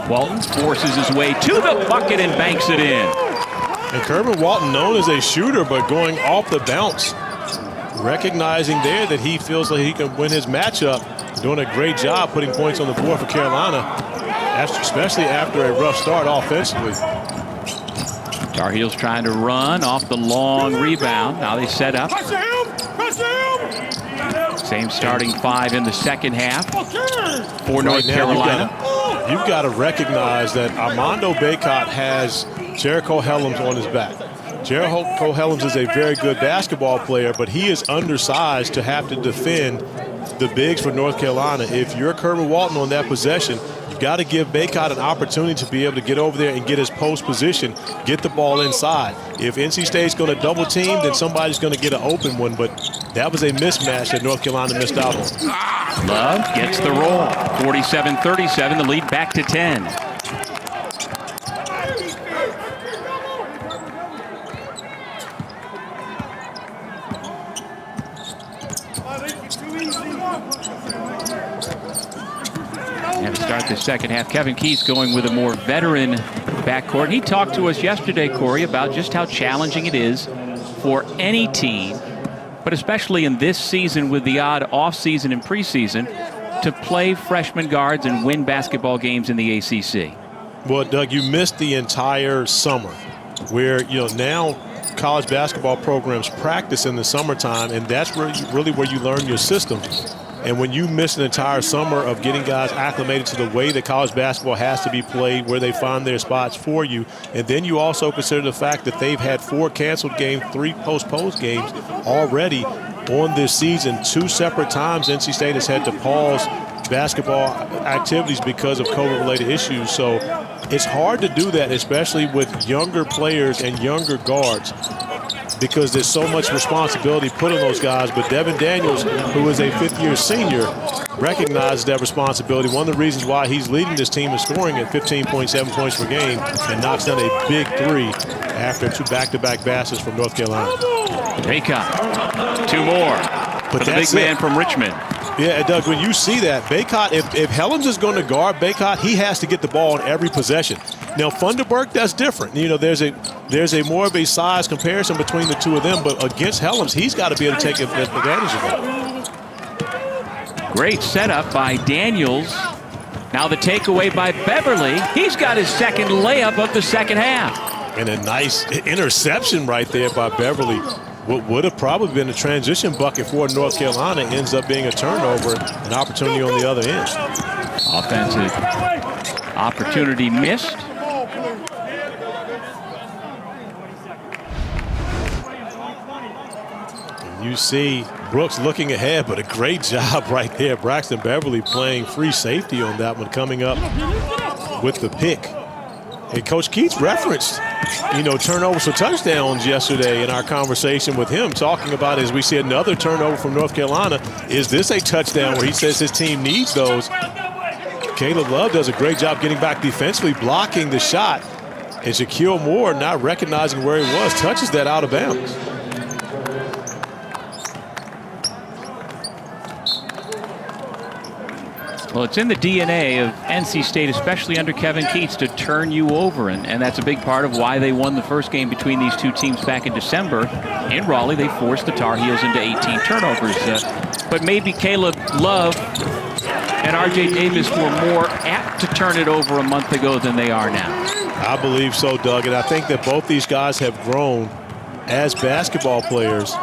S1: Walton forces his way to the bucket and banks it in.
S2: And Kerwin Walton, known as a shooter, but going off the bounce, recognizing there that he feels like he can win his matchup, doing a great job putting points on the board for Carolina, especially after a rough start offensively.
S1: Tar Heels trying to run off the long rebound. Now they set up. Same starting 5 in the second half for North Carolina.
S2: You've got to recognize that Armando Bacot has Jericho Helms on his back. Jericho Helms is a very good basketball player, but he is undersized to have to defend the bigs for North Carolina. If you're Kerwin Walton on that possession, you've got to give Bacot an opportunity to be able to get over there and get his post position, get the ball inside. If NC State's going to double team, then somebody's going to get an open one, but that was a mismatch that North Carolina missed out on.
S1: Love gets the roll. 47-37, the lead back to 10. And to start the second half, Kevin Keith going with a more veteran backcourt. He talked to us yesterday, Corey, about just how challenging it is for any team, but especially in this season with the odd offseason and preseason, to play freshman guards and win basketball games in the ACC.
S2: Well, Doug, you missed the entire summer where, now college basketball programs practice in the summertime, and that's where you learn your system. And when you miss an entire summer of getting guys acclimated to the way that college basketball has to be played, where they find their spots for you, and then you also consider the fact that they've had 4 canceled games, 3 postponed games already on this season. 2 separate times NC State has had to pause basketball activities because of COVID-related issues. So it's hard to do that, especially with younger players and younger guards, because there's so much responsibility put on those guys. But Devin Daniels, who is a 5th-year senior, recognizes that responsibility. One of the reasons why he's leading this team in scoring at 15.7 points per game and knocks down a big 3 after 2 back-to-back baskets from North Carolina.
S1: Bacot, 2 more
S2: but
S1: for the big man from Richmond.
S2: Yeah, Doug, when you see that, Bacot, if Helms is going to guard Bacot, he has to get the ball in every possession. Now, Funderburk, that's different. There's a more of a size comparison between the two of them, but against Helms, he's got to be able to take advantage of that.
S1: Great setup by Daniels. Now the takeaway by Beverly. He's got his second layup of the second half.
S2: And a nice interception right there by Beverly. What would have probably been a transition bucket for North Carolina ends up being a turnover, an opportunity on the other end.
S1: Offensive opportunity missed.
S2: You see Brooks looking ahead, but a great job right there. Braxton Beverly playing free safety on that one, coming up with the pick. And Coach Keats referenced, turnovers for touchdowns yesterday in our conversation with him, talking about, as we see another turnover from North Carolina, is this a touchdown where he says his team needs those? Caleb Love does a great job getting back defensively, blocking the shot. And Shaquille Moore, not recognizing where he was, touches that out of bounds.
S1: Well, it's in the DNA of NC State, especially under Kevin Keats, to turn you over, and that's a big part of why they won the first game between these two teams back in December. In Raleigh, they forced the Tar Heels into 18 turnovers. But maybe Caleb Love and R.J. Davis were more apt to turn it over a month ago than they are now.
S2: I believe so, Doug, and I think that both these guys have grown as basketball players,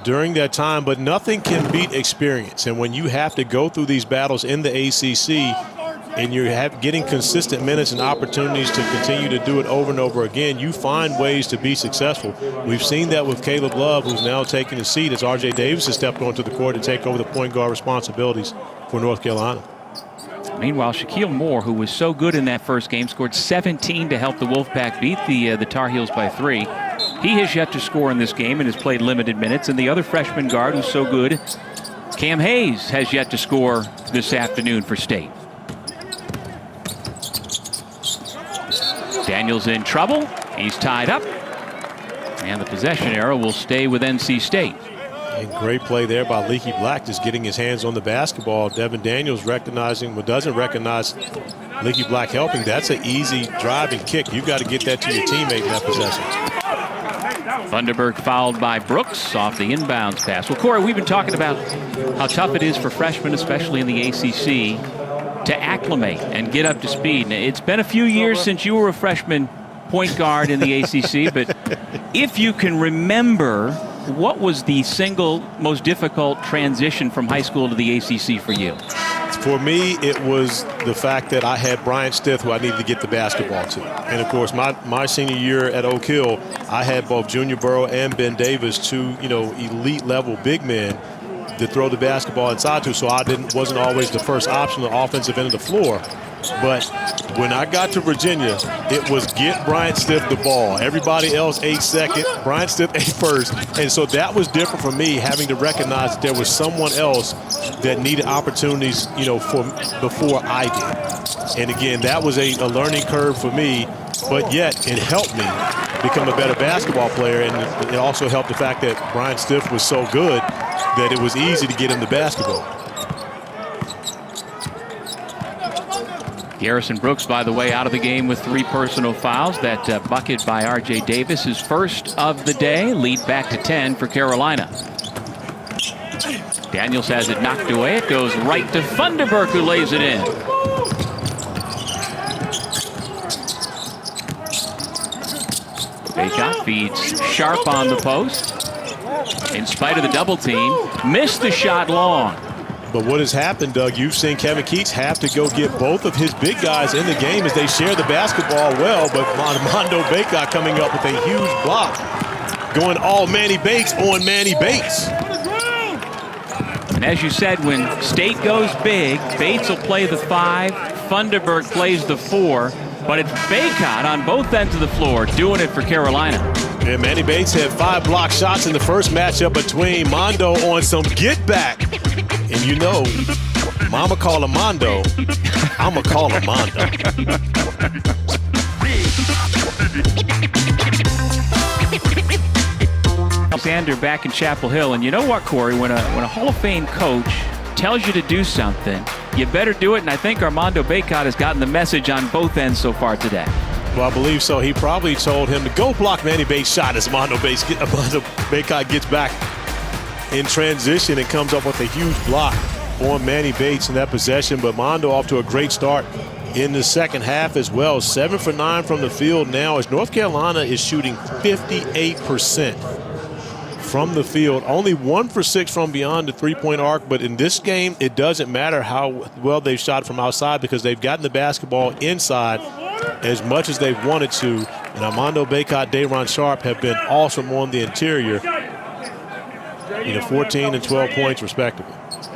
S2: during that time, but nothing can beat experience. And when you have to go through these battles in the ACC and you're getting consistent minutes and opportunities to continue to do it over and over again, you find ways to be successful. We've seen that with Caleb Love, who's now taking a seat as R.J. Davis has stepped onto the court to take over the point guard responsibilities for North Carolina.
S1: Meanwhile, Shaquille Moore, who was so good in that first game, scored 17 to help the Wolfpack beat the Tar Heels by 3. He has yet to score in this game and has played limited minutes. And the other freshman guard who's so good, Cam Hayes, has yet to score this afternoon for State. Daniels in trouble. He's tied up. And the possession arrow will stay with NC State.
S2: And great play there by Leaky Black, just getting his hands on the basketball. Devin Daniels recognizing, but doesn't recognize Leaky Black helping. That's an easy driving kick. You've got to get that to your teammate in that possession.
S1: Funderburg fouled by Brooks off the inbounds pass. Well, Corey, we've been talking about how tough it is for freshmen, especially in the ACC, to acclimate and get up to speed. And it's been a few years since you were a freshman point guard in the ACC, but if you can remember, what was the single most difficult transition from high school to the ACC for you?
S2: For me, it was the fact that I had Bryant Stith, who I needed to get the basketball to. And, of course, my senior year at Oak Hill, I had both Junior Burrow and Ben Davis, two, elite-level big men to throw the basketball inside to, so I wasn't always the first option on the offensive end of the floor. But when I got to Virginia, it was get Bryant Stith the ball. Everybody else ate second, Bryant Stith ate first. And so that was different for me, having to recognize that there was someone else that needed opportunities, before I did. And again, that was a learning curve for me, but yet it helped me become a better basketball player. And it also helped the fact that Bryant Stith was so good that it was easy to get him the basketball.
S1: Garrison Brooks, by the way, out of the game with 3 personal fouls. That bucket by R.J. Davis is first of the day. Lead back to 10 for Carolina. Daniels has it knocked away. It goes right to Funderburg, who lays it in. Bacot feeds Sharp on the post. In spite of the double team, missed the shot long.
S2: But what has happened, Doug, you've seen Kevin Keats have to go get both of his big guys in the game as they share the basketball well, but Mondo Bacot coming up with a huge block, going all Manny Bates on Manny Bates.
S1: And as you said, when State goes big, Bates will play the 5, Funderburg plays the 4, but it's Bacot on both ends of the floor doing it for Carolina.
S2: And Manny Bates had 5 block shots in the first matchup between Mondo on some get back. And Mama call him Mondo, I'ma call him Mondo.
S1: Alexander back in Chapel Hill, and you know what, Corey? When a Hall of Fame coach tells you to do something, you better do it, and I think Armando Bacot has gotten the message on both ends so far today.
S2: Well, I believe so. He probably told him to go block Manny Bates' shot as Mondo Bacot gets back in transition and comes up with a huge block on Manny Bates in that possession. But Mondo off to a great start in the second half as well. 7 for 9 from the field now as North Carolina is shooting 58% from the field. Only 1 for 6 from beyond the three-point arc. But in this game, it doesn't matter how well they've shot from outside because they've gotten the basketball inside as much as they've wanted to. And Armando Bacot, Day'Ron Sharp have been awesome on the interior. 14 and 12 points respectively.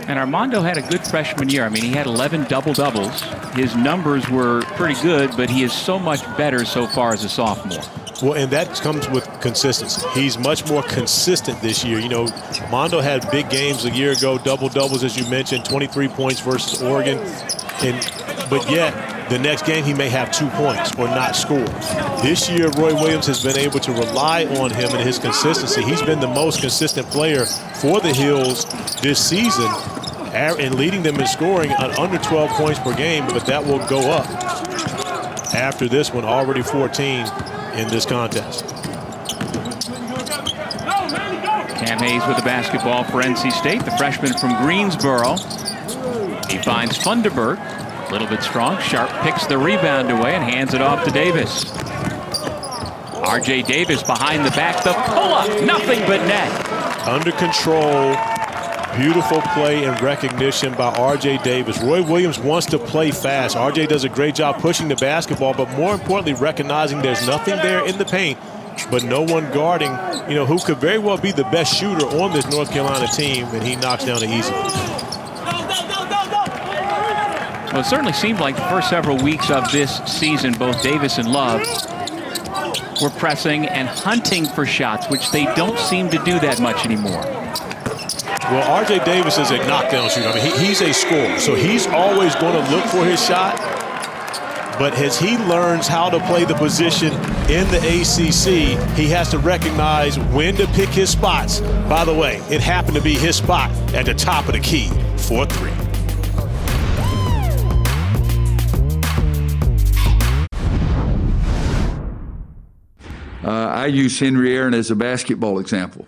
S1: And Armando had a good freshman year. I mean, he had 11 double-doubles. His numbers were pretty good, but he is so much better so far as a sophomore.
S2: Well, and that comes with consistency. He's much more consistent this year. Armando had big games a year ago, double-doubles, as you mentioned, 23 points versus Oregon. But yet, the next game he may have 2 points or not score. This year, Roy Williams has been able to rely on him and his consistency. He's been the most consistent player for the Hills this season and leading them in scoring at under 12 points per game, but that will go up after this one, already 14 in this contest.
S1: Cam Hayes with the basketball for NC State, the freshman from Greensboro. He finds Funderburk, a little bit strong. Sharp picks the rebound away and hands it off to Davis. R.J. Davis behind the back, the pull-up, nothing but net.
S2: Under control, beautiful play and recognition by R.J. Davis. Roy Williams wants to play fast. R.J. does a great job pushing the basketball, but more importantly, recognizing there's nothing there in the paint, but no one guarding, who could very well be the best shooter on this North Carolina team, and he knocks down the easy one.
S1: Well, it certainly seemed like the first several weeks of this season, both Davis and Love were pressing and hunting for shots, which they don't seem to do that much anymore.
S2: Well, R.J. Davis is a knockdown shooter. I mean, he's a scorer, so he's always going to look for his shot. But as he learns how to play the position in the ACC, he has to recognize when to pick his spots. By the way, it happened to be his spot at the top of the key for 3.
S3: I use Henry Aaron as a basketball example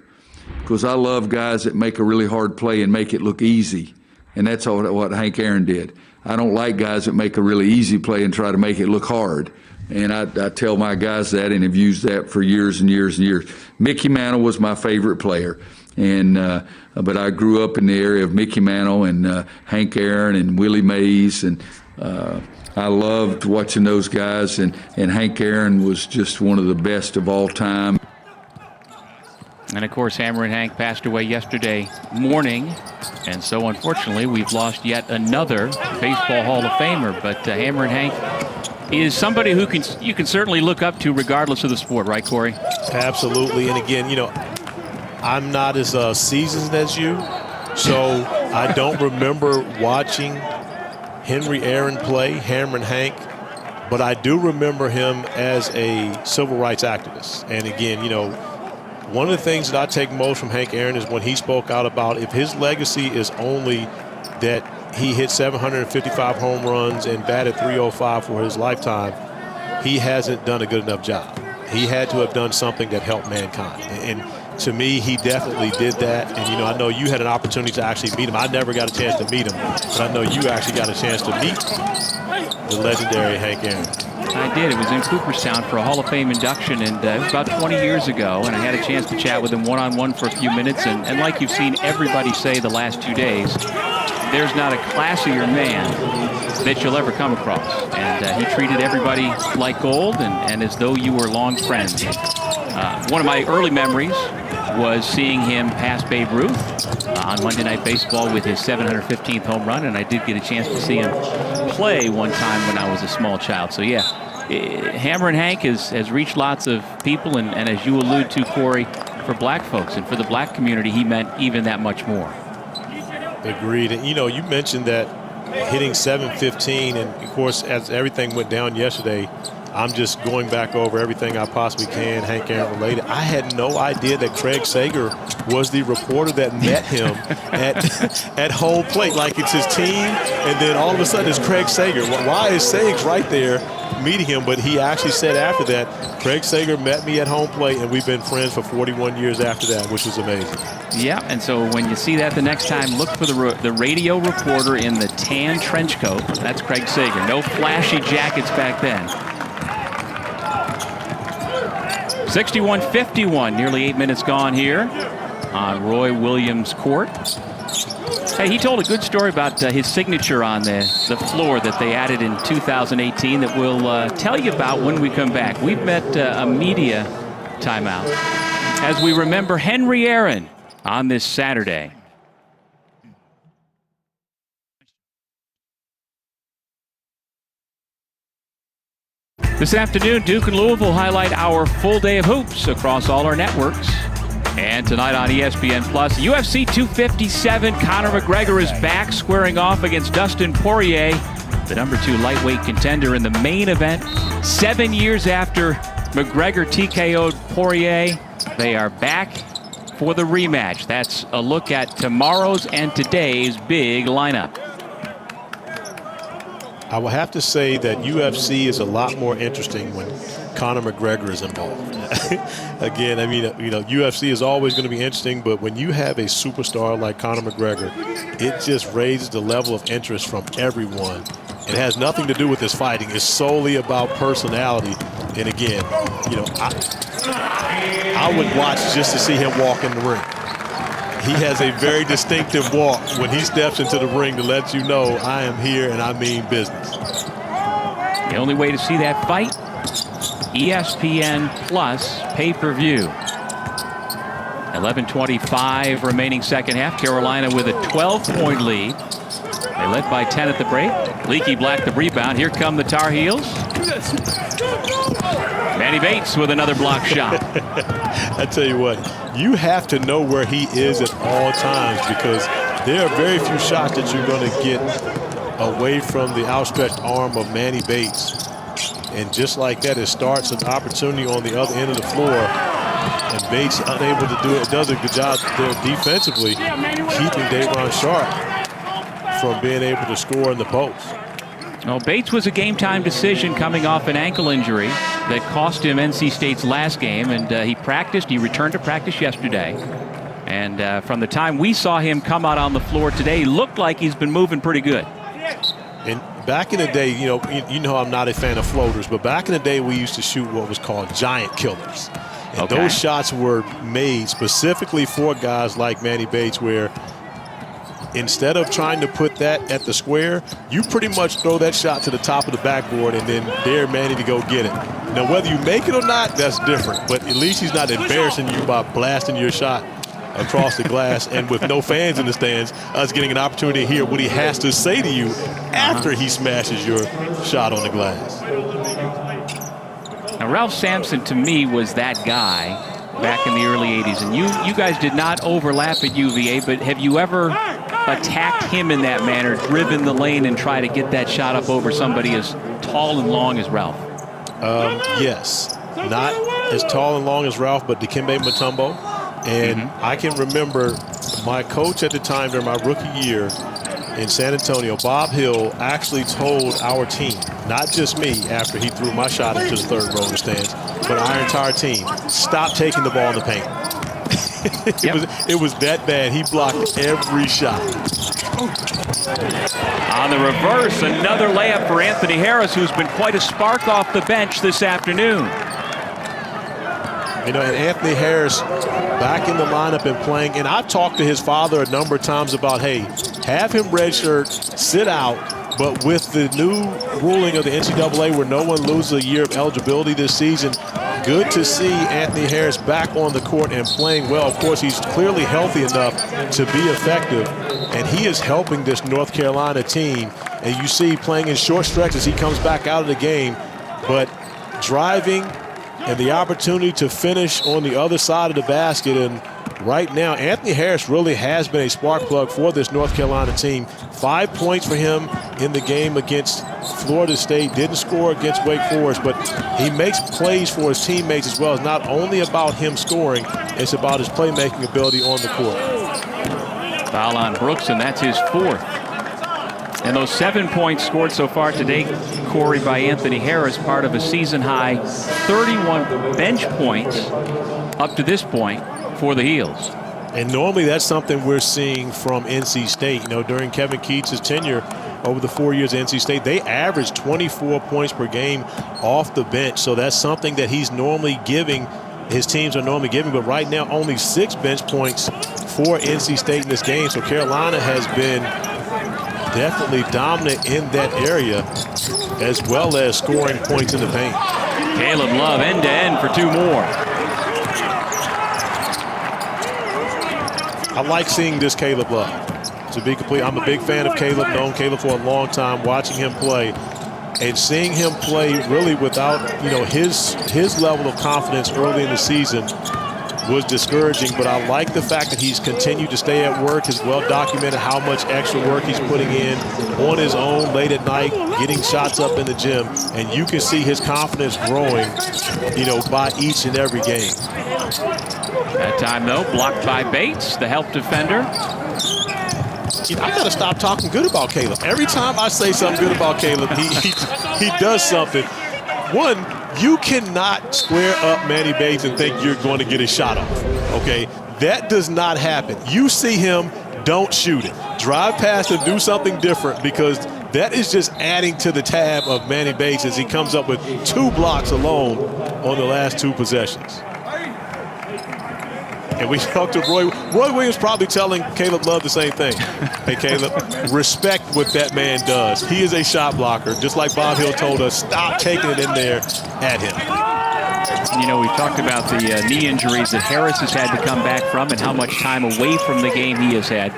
S3: because I love guys that make a really hard play and make it look easy, and that's what Hank Aaron did. I don't like guys that make a really easy play and try to make it look hard, and I tell my guys that and have used that for years and years and years. Mickey Mantle was my favorite player, and but I grew up in the area of Mickey Mantle and Hank Aaron and Willie Mays, and I loved watching those guys, and Hank Aaron was just one of the best of all time.
S1: And of course, Hammer and Hank passed away yesterday morning, and so unfortunately we've lost yet another Baseball Hall of Famer. But Hammer and Hank is somebody who you can certainly look up to regardless of the sport, right, Corey?
S2: Absolutely. And again, I'm not as seasoned as you, so I don't remember watching Henry Aaron play, Hammer and Hank, but I do remember him as a civil rights activist. And again, one of the things that I take most from Hank Aaron is when he spoke out about if his legacy is only that he hit 755 home runs and batted .305 for his lifetime, he hasn't done a good enough job. He had to have done something that helped mankind. And to me, he definitely did that. And, I know you had an opportunity to actually meet him. I never got a chance to meet him, but I know you actually got a chance to meet the legendary Hank Aaron.
S1: I did. It was in Cooperstown for a Hall of Fame induction, and it was about 20 years ago, and I had a chance to chat with him one-on-one for a few minutes. And like you've seen everybody say the last 2 days, there's not a classier man that you'll ever come across. And he treated everybody like gold and as though you were long friends. One of my early memories was seeing him pass Babe Ruth on Monday Night Baseball with his 715th home run, and I did get a chance to see him play one time when I was a small child. So yeah, Hammer and Hank has reached lots of people, and as you allude to, Corey, for black folks and for the black community, he meant even that much more.
S2: Agreed. And you mentioned that hitting 715, and of course, as everything went down yesterday, I'm just going back over everything I possibly can Hank Aaron related. I had no idea that Craig Sager was the reporter that met him at home plate. Like it's his team, and then all of a sudden it's Craig Sager. Why is Sags right there meeting him? But he actually said after that, Craig Sager met me at home plate, and we've been friends for 41 years after that, which was amazing. Yeah,
S1: and so when you see that the next time, look for the radio reporter in the tan trench coat. That's Craig Sager. No flashy jackets back then. 61-51, nearly 8 minutes gone here on Roy Williams Court. Hey, he told a good story about his signature on the floor that they added in 2018 that we'll tell you about when we come back. We've met a media timeout as we remember Henry Aaron on this Saturday. This afternoon, Duke and Louisville highlight our full day of hoops across all our networks. And tonight on ESPN Plus, UFC 257, Conor McGregor is back squaring off against Dustin Poirier, the #2 lightweight contender in the main event. 7 years after McGregor TKO'd Poirier, they are back for the rematch. That's a look at tomorrow's and today's big lineup.
S2: I will have to say that UFC is a lot more interesting when Conor McGregor is involved. Again, I mean, UFC is always going to be interesting, but when you have a superstar like Conor McGregor, it just raises the level of interest from everyone. It has nothing to do with his fighting. It's solely about personality. And again, I would watch just to see him walk in the ring. He has a very distinctive walk when he steps into the ring to let you know I am here and I mean business.
S1: The only way to see that fight, ESPN Plus pay-per-view. 11:25 remaining second half. Carolina with a 12-point lead. They led by 10 at the break. Leaky Black the rebound. Here come the Tar Heels. Manny Bates with another block shot.
S2: I tell you what, you have to know where he is at all times because there are very few shots that you're going to get away from the outstretched arm of Manny Bates. And just like that, it starts an opportunity on the other end of the floor. And Bates unable to do it. Does a good job there defensively, keeping Day'Ron Sharpe from being able to score in the post.
S1: Well, Bates was a game-time decision coming off an ankle injury that cost him NC State's last game, and he returned to practice yesterday. And from the time we saw him come out on the floor today, he looked like he's been moving pretty good.
S2: And back in the day, you know I'm not a fan of floaters, but back in the day we used to shoot what was called giant killers. And those shots were made specifically for guys like Manny Bates where instead of trying to put that at the square, you pretty much throw that shot to the top of the backboard and then dare Manny to go get it. Now, whether you make it or not, that's different. But at least he's not embarrassing you by blasting your shot across the glass. And with no fans in the stands, us getting an opportunity to hear what he has to say to you after he smashes your shot on the glass.
S1: Now, Ralph Sampson, to me, was that guy back in the early 80s. And you guys did not overlap at UVA, but have you ever attacked him in that manner, driven the lane and try to get that shot up over somebody as tall and long as Ralph?
S2: Yes. Not as tall and long as Ralph, but Dikembe Mutombo. And I can remember my coach at the time during my rookie year in San Antonio, Bob Hill, actually told our team, not just me after he threw my shot into the third row of the stands, but our entire team, stop taking the ball in the paint. It was that bad. He blocked every shot.
S1: On the reverse, another layup for Anthony Harris, who's been quite a spark off the bench this afternoon.
S2: And Anthony Harris back in the lineup and playing. And I've talked to his father a number of times about, hey, have him redshirt, sit out. But with the new ruling of the NCAA where no one loses a year of eligibility this season, good to see Anthony Harris back on the court and playing well. Of course, he's clearly healthy enough to be effective, and he is helping this North Carolina team. And you see playing in short stretches, he comes back out of the game, but driving and the opportunity to finish on the other side of the basket. And right now, Anthony Harris really has been a spark plug for this North Carolina team. 5 points for him in the game against Florida State. Didn't score against Wake Forest, but he makes plays for his teammates as well. It's not only about him scoring, it's about his playmaking ability on the court.
S1: Foul on Brooks, and that's his fourth. And those 7 points scored so far today, Corey, by Anthony Harris, part of a season-high 31 bench points up to this point for the Heels.
S2: And normally that's something we're seeing from NC State. During Kevin Keats' tenure over the 4 years at NC State, they averaged 24 points per game off the bench. So that's something that he's normally giving, his teams are normally giving. But right now, only 6 bench points for NC State in this game. So Carolina has been definitely dominant in that area, as well as scoring points in the paint.
S1: Caleb Love end-to-end for 2 more.
S2: I like seeing this Caleb Love. To be complete, I'm a big fan of Caleb, known Caleb for a long time, watching him play. And seeing him play really without, his level of confidence early in the season was discouraging. But I like the fact that he's continued to stay at work. It's well documented how much extra work he's putting in on his own late at night, getting shots up in the gym. And you can see his confidence growing, by each and every game.
S1: That time, though, blocked by Bates, the help defender.
S2: I got to stop talking good about Caleb. Every time I say something good about Caleb, he does something. One, you cannot square up Manny Bates and think you're going to get his shot off, okay? That does not happen. You see him, don't shoot it. Drive past him, do something different, because that is just adding to the tab of Manny Bates as he comes up with 2 blocks alone on the last 2 possessions. And we talked to Roy. Roy Williams probably telling Caleb Love the same thing. Hey, Caleb, respect what that man does. He is a shot blocker. Just like Bob Hill told us, stop taking it in there at him.
S1: We talked about the knee injuries that Harris has had to come back from and how much time away from the game he has had.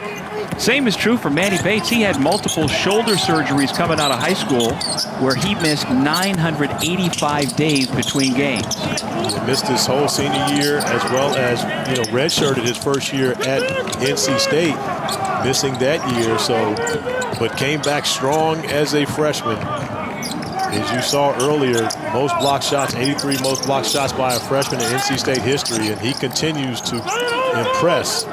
S1: Same is true for Manny Bates. He had multiple shoulder surgeries coming out of high school where he missed 985 days between games.
S2: He missed his whole senior year as well as, redshirted his first year at NC State, missing that year. But came back strong as a freshman. As you saw earlier, most block shots, 83 most block shots by a freshman in NC State history, and he continues to impress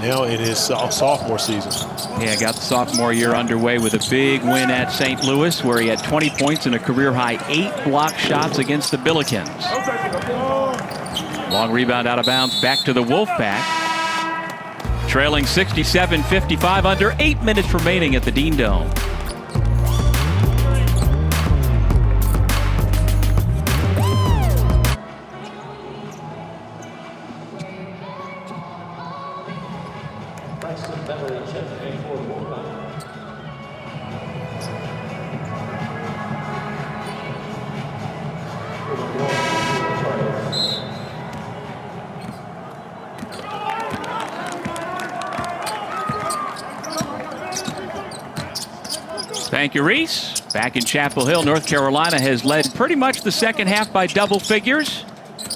S2: now in his sophomore season.
S1: Yeah, got the sophomore year underway with a big win at St. Louis, where he had 20 points and a career-high 8 block shots against the Billikens. Long rebound out of bounds, back to the Wolfpack. Trailing 67-55, under 8 minutes remaining at the Dean Dome. Thank you, Reese. Back in Chapel Hill, North Carolina has led pretty much the second half by double figures.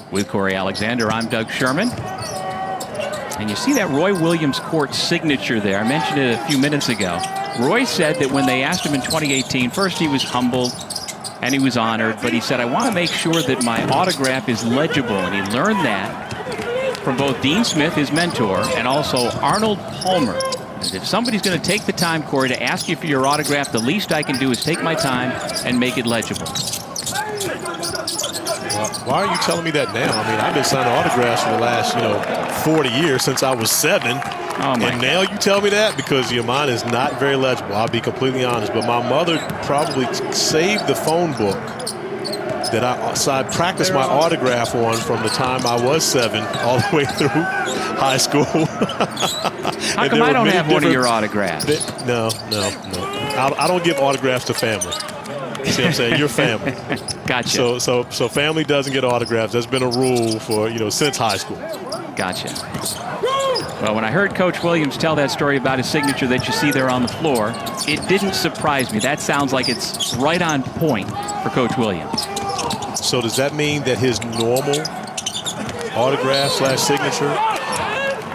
S1: With Corey Alexander, I'm Doug Sherman. And you see that Roy Williams court signature there. I mentioned it a few minutes ago. Roy said that when they asked him in 2018, first he was humbled and he was honored, but he said, I want to make sure that my autograph is legible. And he learned that from both Dean Smith, his mentor, and also Arnold Palmer. And if somebody's going to take the time, Corey, to ask you for your autograph, the least I can do is take my time and make it legible.
S2: Why are you telling me that now? I mean, I've been signing autographs for the last, 40 years since I was 7. And now you tell me that? Because mine is not very legible. I'll be completely honest. But my mother probably saved the phone book that I practiced my autograph on from the time I was 7 all the way through high school.
S1: How come I don't have one of your autographs?
S2: No. I don't give autographs to family. You see what I'm saying? Your family.
S1: Gotcha.
S2: So family doesn't get autographs. That's been a rule for, since high school.
S1: Gotcha. Well, when I heard Coach Williams tell that story about his signature that you see there on the floor, it didn't surprise me. That sounds like it's right on point for Coach Williams.
S2: So does that mean that his normal autograph/signature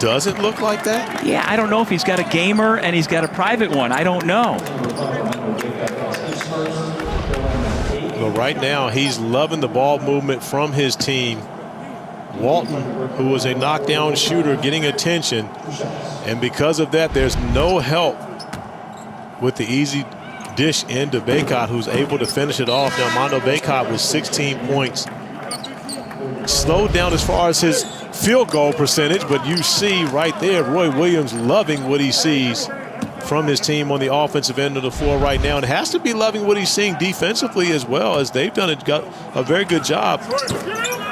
S2: doesn't look like that?
S1: Yeah, I don't know if he's got a gamer and he's got a private one. I don't know.
S2: Well, right now, he's loving the ball movement from his team. Walton, who was a knockdown shooter, getting attention. And because of that, there's no help with the easy dish into Bacot, who's able to finish it off. Now, Mondo Bacot with 16 points. Slowed down as far as his field goal percentage, but you see right there Roy Williams loving what he sees from his team on the offensive end of the floor right now, and has to be loving what he's seeing defensively as well, as they've done a very good job,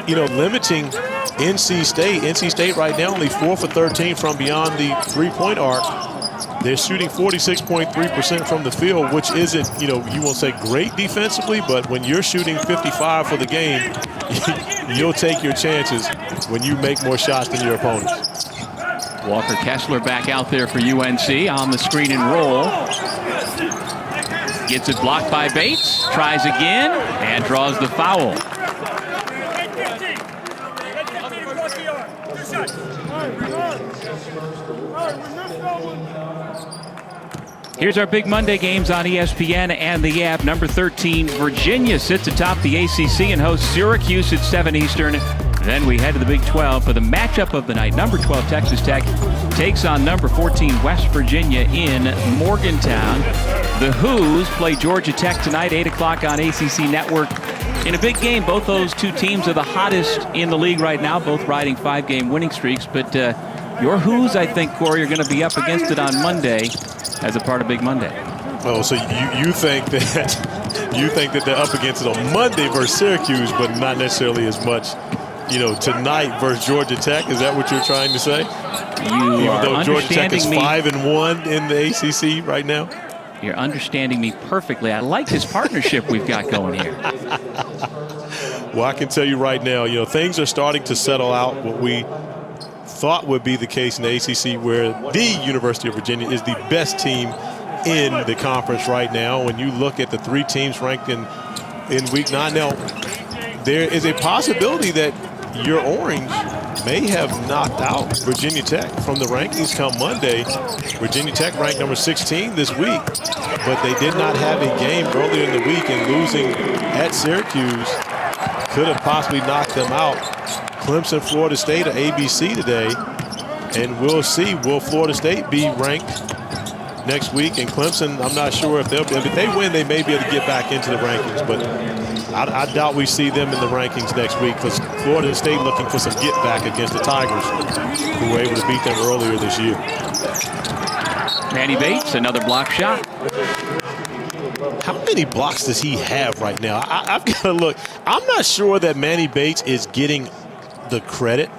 S2: limiting NC State. NC State right now only 4 for 13 from beyond the three-point arc. They're shooting 46.3% from the field, which isn't, you won't say great defensively, but when you're shooting 55 for the game, you'll take your chances when you make more shots than your opponents.
S1: Walker Kessler back out there for UNC on the screen and roll. Gets it blocked by Bates, tries again, and draws the foul. Here's our big Monday games on ESPN and the app. Number 13, Virginia sits atop the ACC and hosts Syracuse at 7 Eastern. Then we head to the Big 12 for the matchup of the night. Number 12, Texas Tech takes on number 14, West Virginia in Morgantown. The Hoos play Georgia Tech tonight, 8 o'clock on ACC Network. In a big game, both those two teams are the hottest in the league right now, both riding 5-game winning streaks. But your Hoos, I think, Corey, are going to be up against it on Monday as a part of Big Monday.
S2: Oh, so you think that they're up against it on Monday versus Syracuse, but not necessarily as much, tonight versus Georgia Tech? Is that what you're trying to say?
S1: Even
S2: though Georgia Tech is 5-1 in the ACC right now?
S1: You're understanding me perfectly. I like this partnership we've got going here.
S2: Well, I can tell you right now, things are starting to settle out. What we thought would be the case in the ACC, where the University of Virginia is the best team in the conference right now. When you look at the 3 teams ranked in Week 9, now there is a possibility that your Orange may have knocked out Virginia Tech from the rankings come Monday. Virginia Tech ranked number 16 this week, but they did not have a game earlier in the week, and losing at Syracuse could have possibly knocked them out. Clemson, Florida State are ABC today, and we'll see, will Florida State be ranked next week? And Clemson, I'm not sure if they win, they may be able to get back into the rankings, but I doubt we see them in the rankings next week, because Florida State looking for some get back against the Tigers, who were able to beat them earlier this year.
S1: Manny Bates, another block shot.
S2: How many blocks does he have right now? I've got to look. I'm not sure that Manny Bates is getting the credit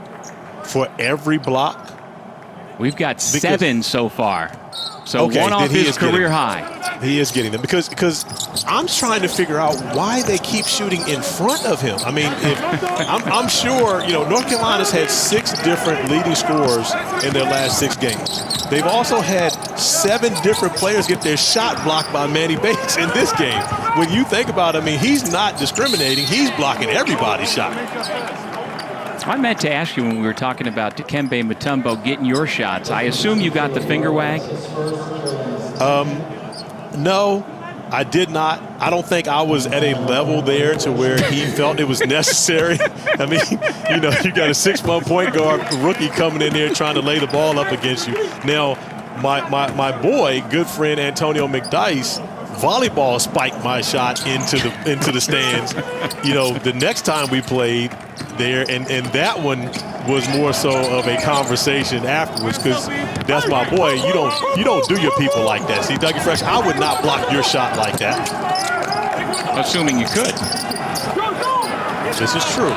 S2: for every block.
S1: We've got 7 so far. So
S2: okay,
S1: one off his career high.
S2: He is getting them because I'm trying to figure out why they keep shooting in front of him. I mean, I'm sure, North Carolina's had 6 different leading scorers in their last 6 games. They've also had 7 different players get their shot blocked by Manny Bates in this game. When you think about it, he's not discriminating. He's blocking everybody's shot.
S1: I meant to ask you when we were talking about Dikembe Mutombo getting your shots. I assume you got the finger wag?
S2: No, I did not. I don't think I was at a level there to where he felt it was necessary. I mean, you got a 6-month point guard rookie coming in there trying to lay the ball up against you. Now, my boy, good friend Antonio McDyess, volleyball spiked my shot into the stands. The next time we played there, and that one was more so of a conversation afterwards, because that's my boy. You don't do your people like that. See, Dougie Fresh, I would not block your shot like that.
S1: Assuming you could.
S2: This is true.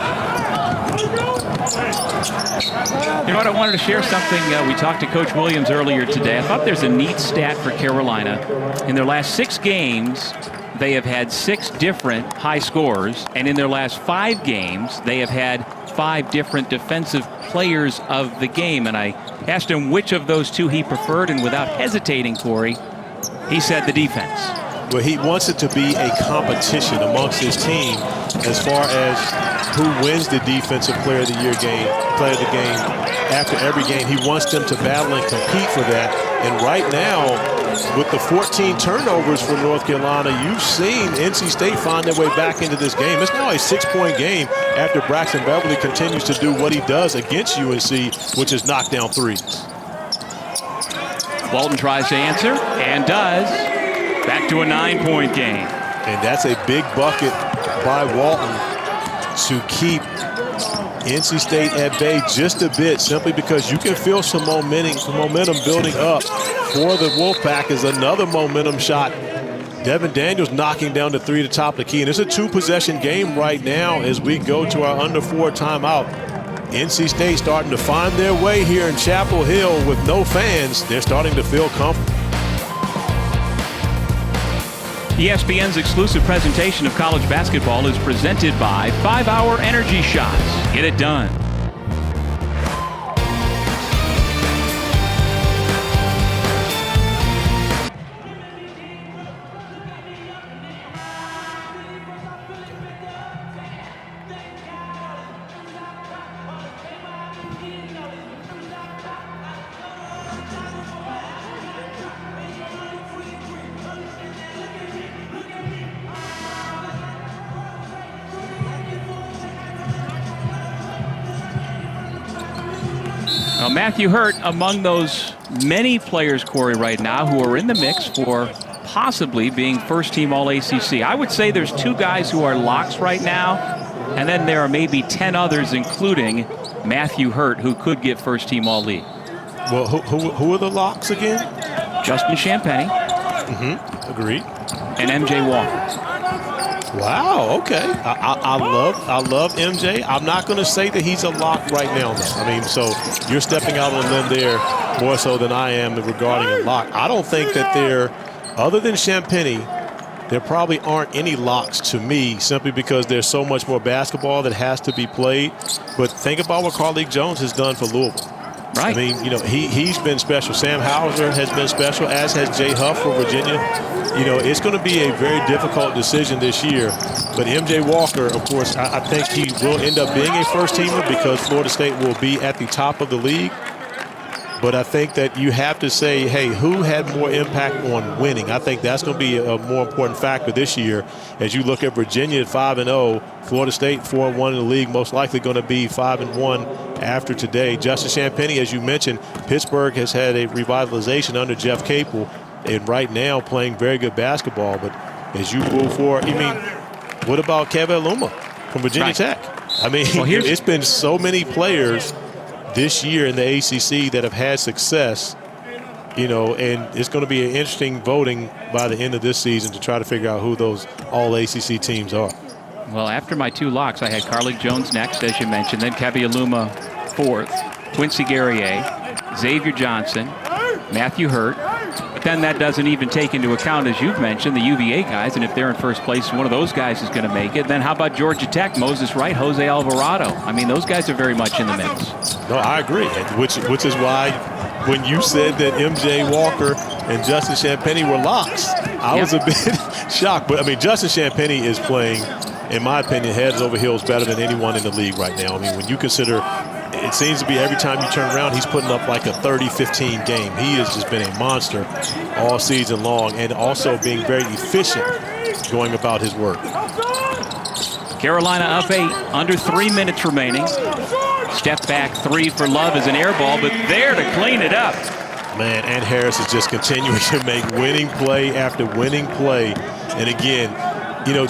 S1: You know what? I wanted to share something. We talked to Coach Williams earlier today. I thought there's a neat stat for Carolina. In their last 6 games, they have had 6 different high scorers, and in their last 5 games, they have had 5 different defensive players of the game. And I asked him which of those 2 he preferred, and without hesitating, Corey, he said the defense.
S2: Well, he wants it to be a competition amongst his team as far as who wins the Defensive Player of the game. After every game, he wants them to battle and compete for that. And right now, with the 14 turnovers for North Carolina, you've seen NC State find their way back into this game. It's now a 6-point game after Braxton Beverly continues to do what he does against UNC, which is knock down threes.
S1: Walton tries to answer and does. Back to a 9-point game.
S2: And that's a big bucket by Walton to keep NC State at bay just a bit, simply because you can feel some momentum building up for the Wolfpack. Is another momentum shot. Devin Daniels knocking down the 3 to top of the key. And it's a 2-possession game right now as we go to our under 4 timeout. NC State starting to find their way here in Chapel Hill with no fans. They're starting to feel comfortable.
S1: ESPN's exclusive presentation of college basketball is presented by 5-Hour Energy Shots. Get it done. Now, Matthew Hurt among those many players, Corey, right now who are in the mix for possibly being first-team All-ACC. I would say there's 2 guys who are locks right now, and then there are maybe 10 others, including Matthew Hurt, who could get first-team All-League.
S2: Well, who are the locks again?
S1: Justin Champagnie.
S2: Agreed.
S1: And MJ Walker.
S2: Wow, okay. I love MJ. I'm not going to say that he's a lock right now, though. I mean, so you're stepping out on a limb there more so than I am regarding a lock. I don't think that other than Champagnie, there probably aren't any locks to me simply because there's so much more basketball that has to be played. But think about what Carlik Jones has done for Louisville.
S1: Right.
S2: I mean, he's been special. Sam Hauser has been special, as has Jay Huff for Virginia. It's going to be a very difficult decision this year. But MJ Walker, of course, I think he will end up being a first-teamer because Florida State will be at the top of the league. But I think that you have to say, hey, who had more impact on winning? I think that's going to be a more important factor this year. As you look at Virginia at 5-0, Florida State 4-1 in the league, most likely going to be 5-1 after today. Justin Champagnie, as you mentioned, Pittsburgh has had a revitalization under Jeff Capel, and right now playing very good basketball. But as you move forward, what about Kevin Aluma from Virginia Tech? I mean, it's been so many players this year in the ACC that have had success, and it's going to be an interesting voting by the end of this season to try to figure out who those all-ACC teams are.
S1: Well, after my 2 locks, I had Carlik Jones next, as you mentioned, then Kevin Aluma 4th, Quincy Guerrier, Xavier Johnson, Matthew Hurt. But then that doesn't even take into account, as you've mentioned, the UVA guys, and if they're in first place, one of those guys is going to make it. Then how about Georgia Tech, Moses Wright, Jose Alvarado? I mean, those guys are very much in the mix.
S2: No, I agree, which is why when you said that MJ Walker and Justin Champagnie were locks, I was a bit shocked. But, I mean, Justin Champagnie is playing, in my opinion, heads over heels better than anyone in the league right now. I mean, when you consider it seems to be every time you turn around, he's putting up like a 30-15 game. He has just been a monster all season long and also being very efficient going about his work.
S1: Carolina up 8, under 3 minutes remaining. Step back 3 for Love is an air ball, but there to clean it up.
S2: Man, Ant Harris is just continuing to make winning play after winning play. And again,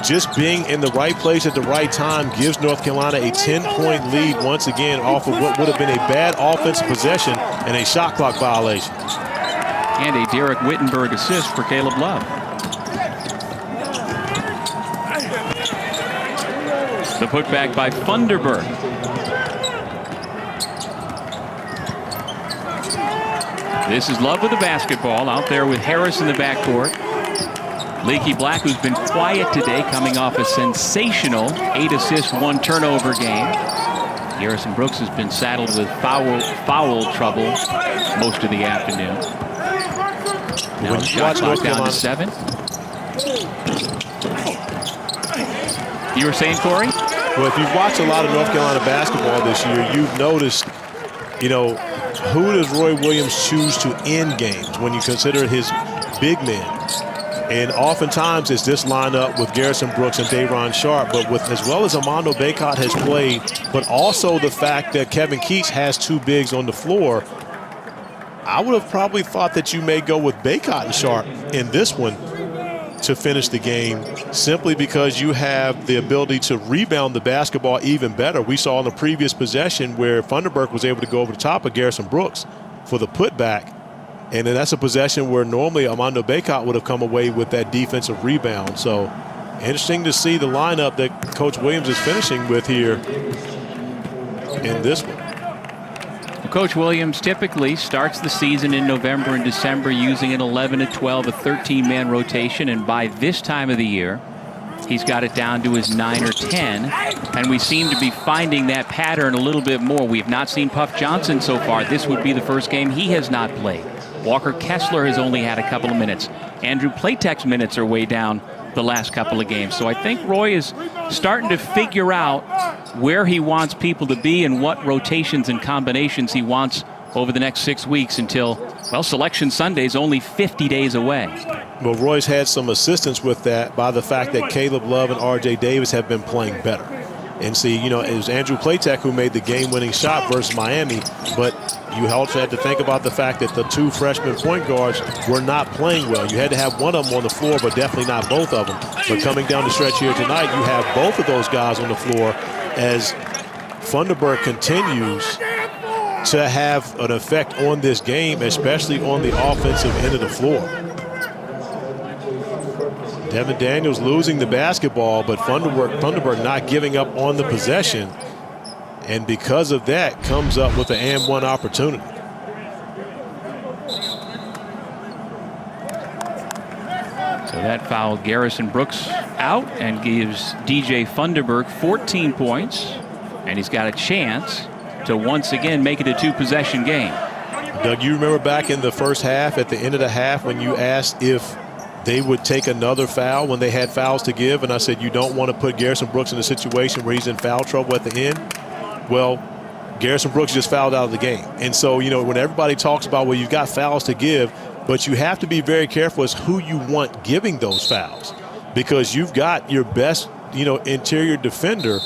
S2: just being in the right place at the right time gives North Carolina a 10-point lead once again off of what would have been a bad offensive possession and a shot clock violation.
S1: And a Derek Wittenberg assist for Caleb Love. The putback by Funderburk. This is Love with the basketball out there with Harris in the backcourt. Leaky Black, who's been quiet today, coming off a sensational 8 assists, 1 turnover game. Garrison Brooks has been saddled with foul trouble most of the afternoon. Now
S2: When
S1: the
S2: you
S1: shot
S2: watch
S1: clock
S2: North
S1: down
S2: Carolina,
S1: to 7. You were saying, Corey?
S2: Well, if you've watched a lot of North Carolina basketball this year, you've noticed, who does Roy Williams choose to end games when you consider his big men? And oftentimes it's this lineup with Garrison Brooks and Day'Ron Sharpe, but with as well as Armando Bacot has played, but also the fact that Kevin Keats has 2 bigs on the floor, I would have probably thought that you may go with Bacot and Sharpe in this one to finish the game, simply because you have the ability to rebound the basketball even better. We saw in the previous possession where Funderburk was able to go over the top of Garrison Brooks for the putback. And then that's a possession where normally Armando Bacot would have come away with that defensive rebound. So interesting to see the lineup that Coach Williams is finishing with here in this one.
S1: Well, Coach Williams typically starts the season in November and December using an 11 to 12, a 13-man rotation. And by this time of the year, he's got it down to his 9 or 10. And we seem to be finding that pattern a little bit more. We have not seen Puff Johnson so far. This would be the first game he has not played. Walker Kessler has only had a couple of minutes. Andrew Platek's minutes are way down the last couple of games. So I think Roy is starting to figure out where he wants people to be and what rotations and combinations he wants over the next 6 weeks until, well, Selection Sunday is only 50 days away.
S2: Well, Roy's had some assistance with that by the fact that Caleb Love and R.J. Davis have been playing better. And see, it was Andrew Platek who made the game-winning shot versus Miami, but you also had to think about the fact that the two freshman point guards were not playing well. You had to have one of them on the floor, but definitely not both of them. But coming down the stretch here tonight, you have both of those guys on the floor as Funderburk continues to have an effect on this game, especially on the offensive end of the floor. Devin Daniels losing the basketball, but Funderburk not giving up on the possession. And because of that, comes up with an and one opportunity.
S1: So that fouled Garrison Brooks out and gives DJ Funderburk 14 points. And he's got a chance to once again make it a two-possession game.
S2: Doug, you remember back in the first half, at the end of the half, when you asked if they would take another foul when they had fouls to give, and I said you don't want to put Garrison Brooks in a situation where he's in foul trouble at the end. Well, Garrison Brooks just fouled out of the game. And so, when everybody talks about, well, you've got fouls to give, but you have to be very careful as who you want giving those fouls, because you've got your best, interior defender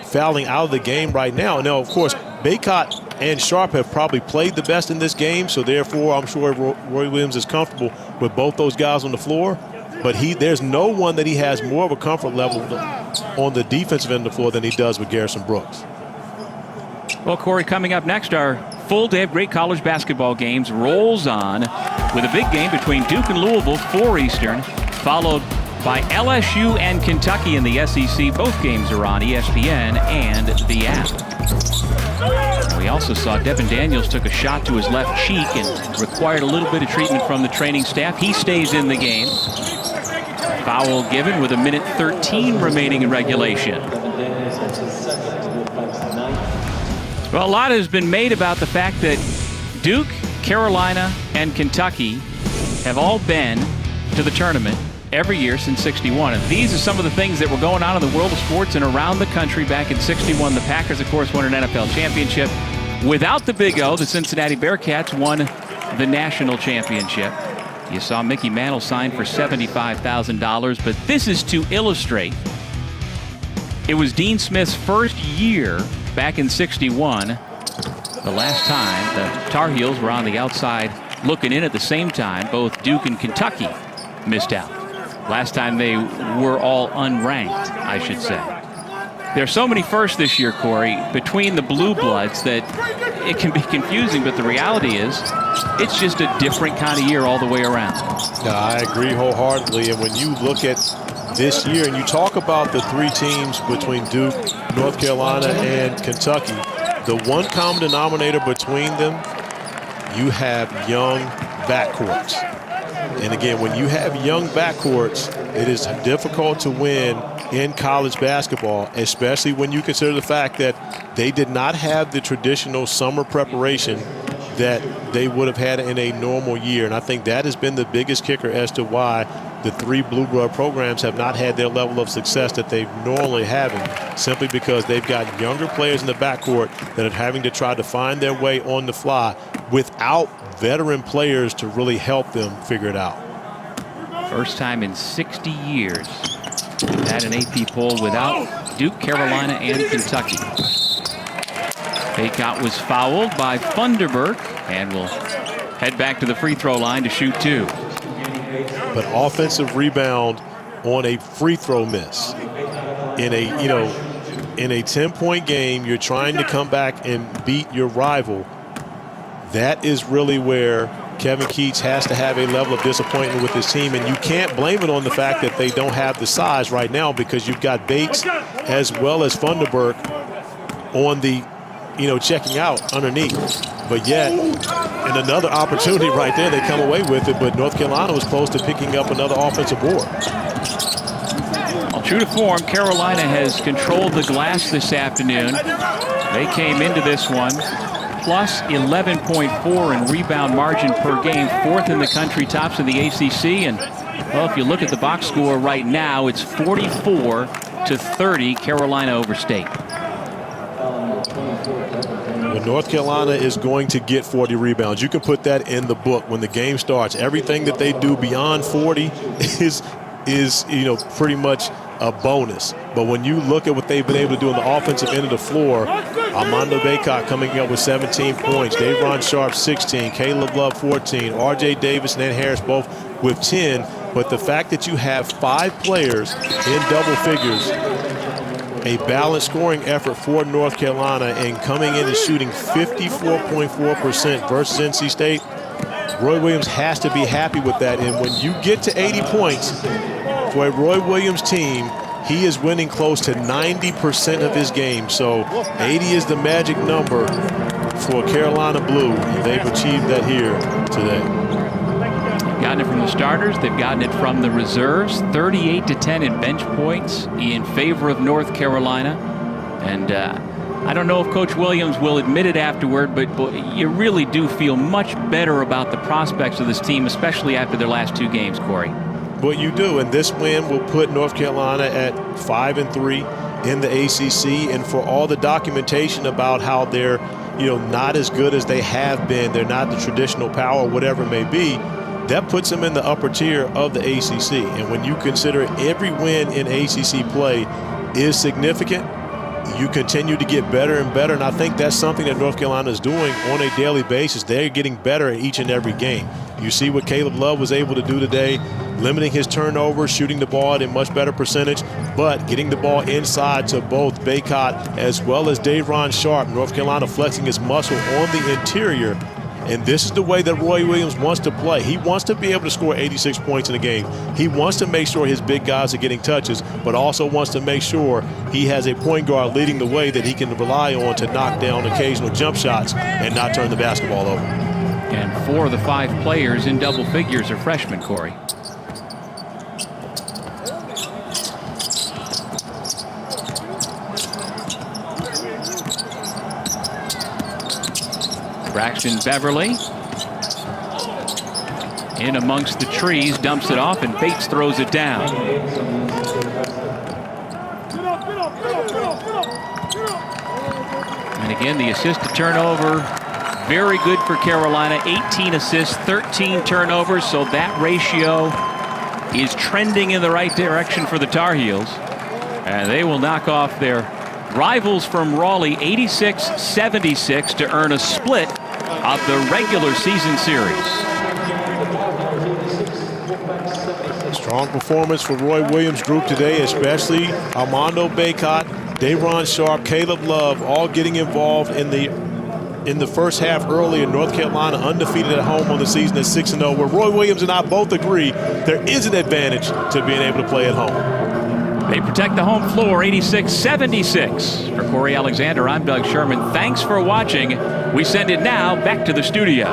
S2: fouling out of the game right now. Now, of course, Bacot and Sharp have probably played the best in this game, so therefore I'm sure Roy Williams is comfortable with both those guys on the floor. But there's no one that he has more of a comfort level on the defensive end of the floor than he does with Garrison Brooks.
S1: Well, Corey, coming up next, our full day of great college basketball games rolls on with a big game between Duke and Louisville, 4 Eastern, followed by LSU and Kentucky in the SEC. Both games are on ESPN and the app. We also saw Devin Daniels took a shot to his left cheek and required a little bit of treatment from the training staff. He stays in the game. Foul given with 1:13 remaining in regulation. Well, a lot has been made about the fact that Duke, Carolina, and Kentucky have all been to the tournament every year since '61. And these are some of the things that were going on in the world of sports and around the country back in '61. The Packers, of course, won an NFL championship. Without the Big O, the Cincinnati Bearcats won the national championship. You saw Mickey Mantle sign for $75,000, but this is to illustrate. It was Dean Smith's first year back in '61, the last time the Tar Heels were on the outside looking in at the same time. Both Duke and Kentucky missed out. Last time they were all unranked, I should say. There's so many firsts this year, Corey, between the Blue Bloods that it can be confusing, but the reality is it's just a different kind of year all the way around.
S2: Yeah, I agree wholeheartedly. And when you look at this year and you talk about the three teams between Duke, North Carolina, and Kentucky, the one common denominator between them, you have young backcourts. And again, when you have young backcourts, it is difficult to win in college basketball, especially when you consider the fact that they did not have the traditional summer preparation that they would have had in a normal year. And I think that has been the biggest kicker as to why the three Blue Blood programs have not had their level of success that they normally have, simply because they've got younger players in the backcourt that are having to try to find their way on the fly without veteran players to really help them figure it out.
S1: First time in 60 years at an AP poll without Duke, Carolina, and Kentucky. Bacot was fouled by Funderburk and will head back to the free throw line to shoot two.
S2: But offensive rebound on a free throw miss in a 10-point game, you're trying to come back and beat your rival. That is really where Kevin Keatts has to have a level of disappointment with his team, and you can't blame it on the fact that they don't have the size right now, because you've got Bates as well as Funderburk on the, checking out underneath. But yet, in another opportunity right there, they come away with it, but North Carolina was close to picking up another offensive board.
S1: Well, true to form, Carolina has controlled the glass this afternoon. They came into this one plus 11.4 in rebound margin per game, fourth in the country, tops in the ACC. And, well, if you look at the box score right now, it's 44-30, Carolina over State.
S2: Well, North Carolina is going to get 40 rebounds. You can put that in the book when the game starts. Everything that they do beyond 40 is pretty much a bonus. But when you look at what they've been able to do on the offensive end of the floor, Armando Bacot coming up with 17 points, Day'Ron Sharpe 16, Caleb Love 14, R.J. Davis and Ed Harris both with 10. But the fact that you have 5 players in double figures, a balanced scoring effort for North Carolina, and coming in and shooting 54.4% versus NC State, Roy Williams has to be happy with that. And when you get to 80 points for a Roy Williams team, he is winning close to 90% of his games. So 80 is the magic number for Carolina Blue, and they've achieved that here today.
S1: Gotten it from the starters. They've gotten it from the reserves. 38-10 in bench points in favor of North Carolina. And I don't know if Coach Williams will admit it afterward, but you really do feel much better about the prospects of this team, especially after their last 2 games, Corey.
S2: Well, you do, and this win will put North Carolina at 5-3 in the ACC. And for all the documentation about how they're, not as good as they have been, they're not the traditional power, whatever it may be, that puts them in the upper tier of the ACC. And when you consider every win in ACC play is significant, you continue to get better and better. And I think that's something that North Carolina is doing on a daily basis. They're getting better at each and every game. You see what Caleb Love was able to do today, limiting his turnovers, shooting the ball at a much better percentage, but getting the ball inside to both Bacot as well as Day'Ron Sharpe. North Carolina flexing his muscle on the interior. And this is the way that Roy Williams wants to play. He wants to be able to score 86 points in a game. He wants to make sure his big guys are getting touches, but also wants to make sure he has a point guard leading the way that he can rely on to knock down occasional jump shots and not turn the basketball over.
S1: And 4 of the 5 players in double figures are freshmen, Corey. Braxton Beverly in amongst the trees, dumps it off, and Bates throws it down. And again, the assist to turnover, very good for Carolina. 18 assists, 13 turnovers, so that ratio is trending in the right direction for the Tar Heels. And they will knock off their rivals from Raleigh 86-76 to earn a split of the regular season series.
S2: Strong performance for Roy Williams' group today, especially Armando Bacot, Day'Ron Sharpe, Caleb Love, all getting involved in the first half early. In North Carolina undefeated at home on the season at 6-0, where Roy Williams and I both agree there is an advantage to being able to play at home.
S1: They protect the home floor 86-76. For Corey Alexander, I'm Doug Sherman. Thanks for watching. We send it now back to the studio.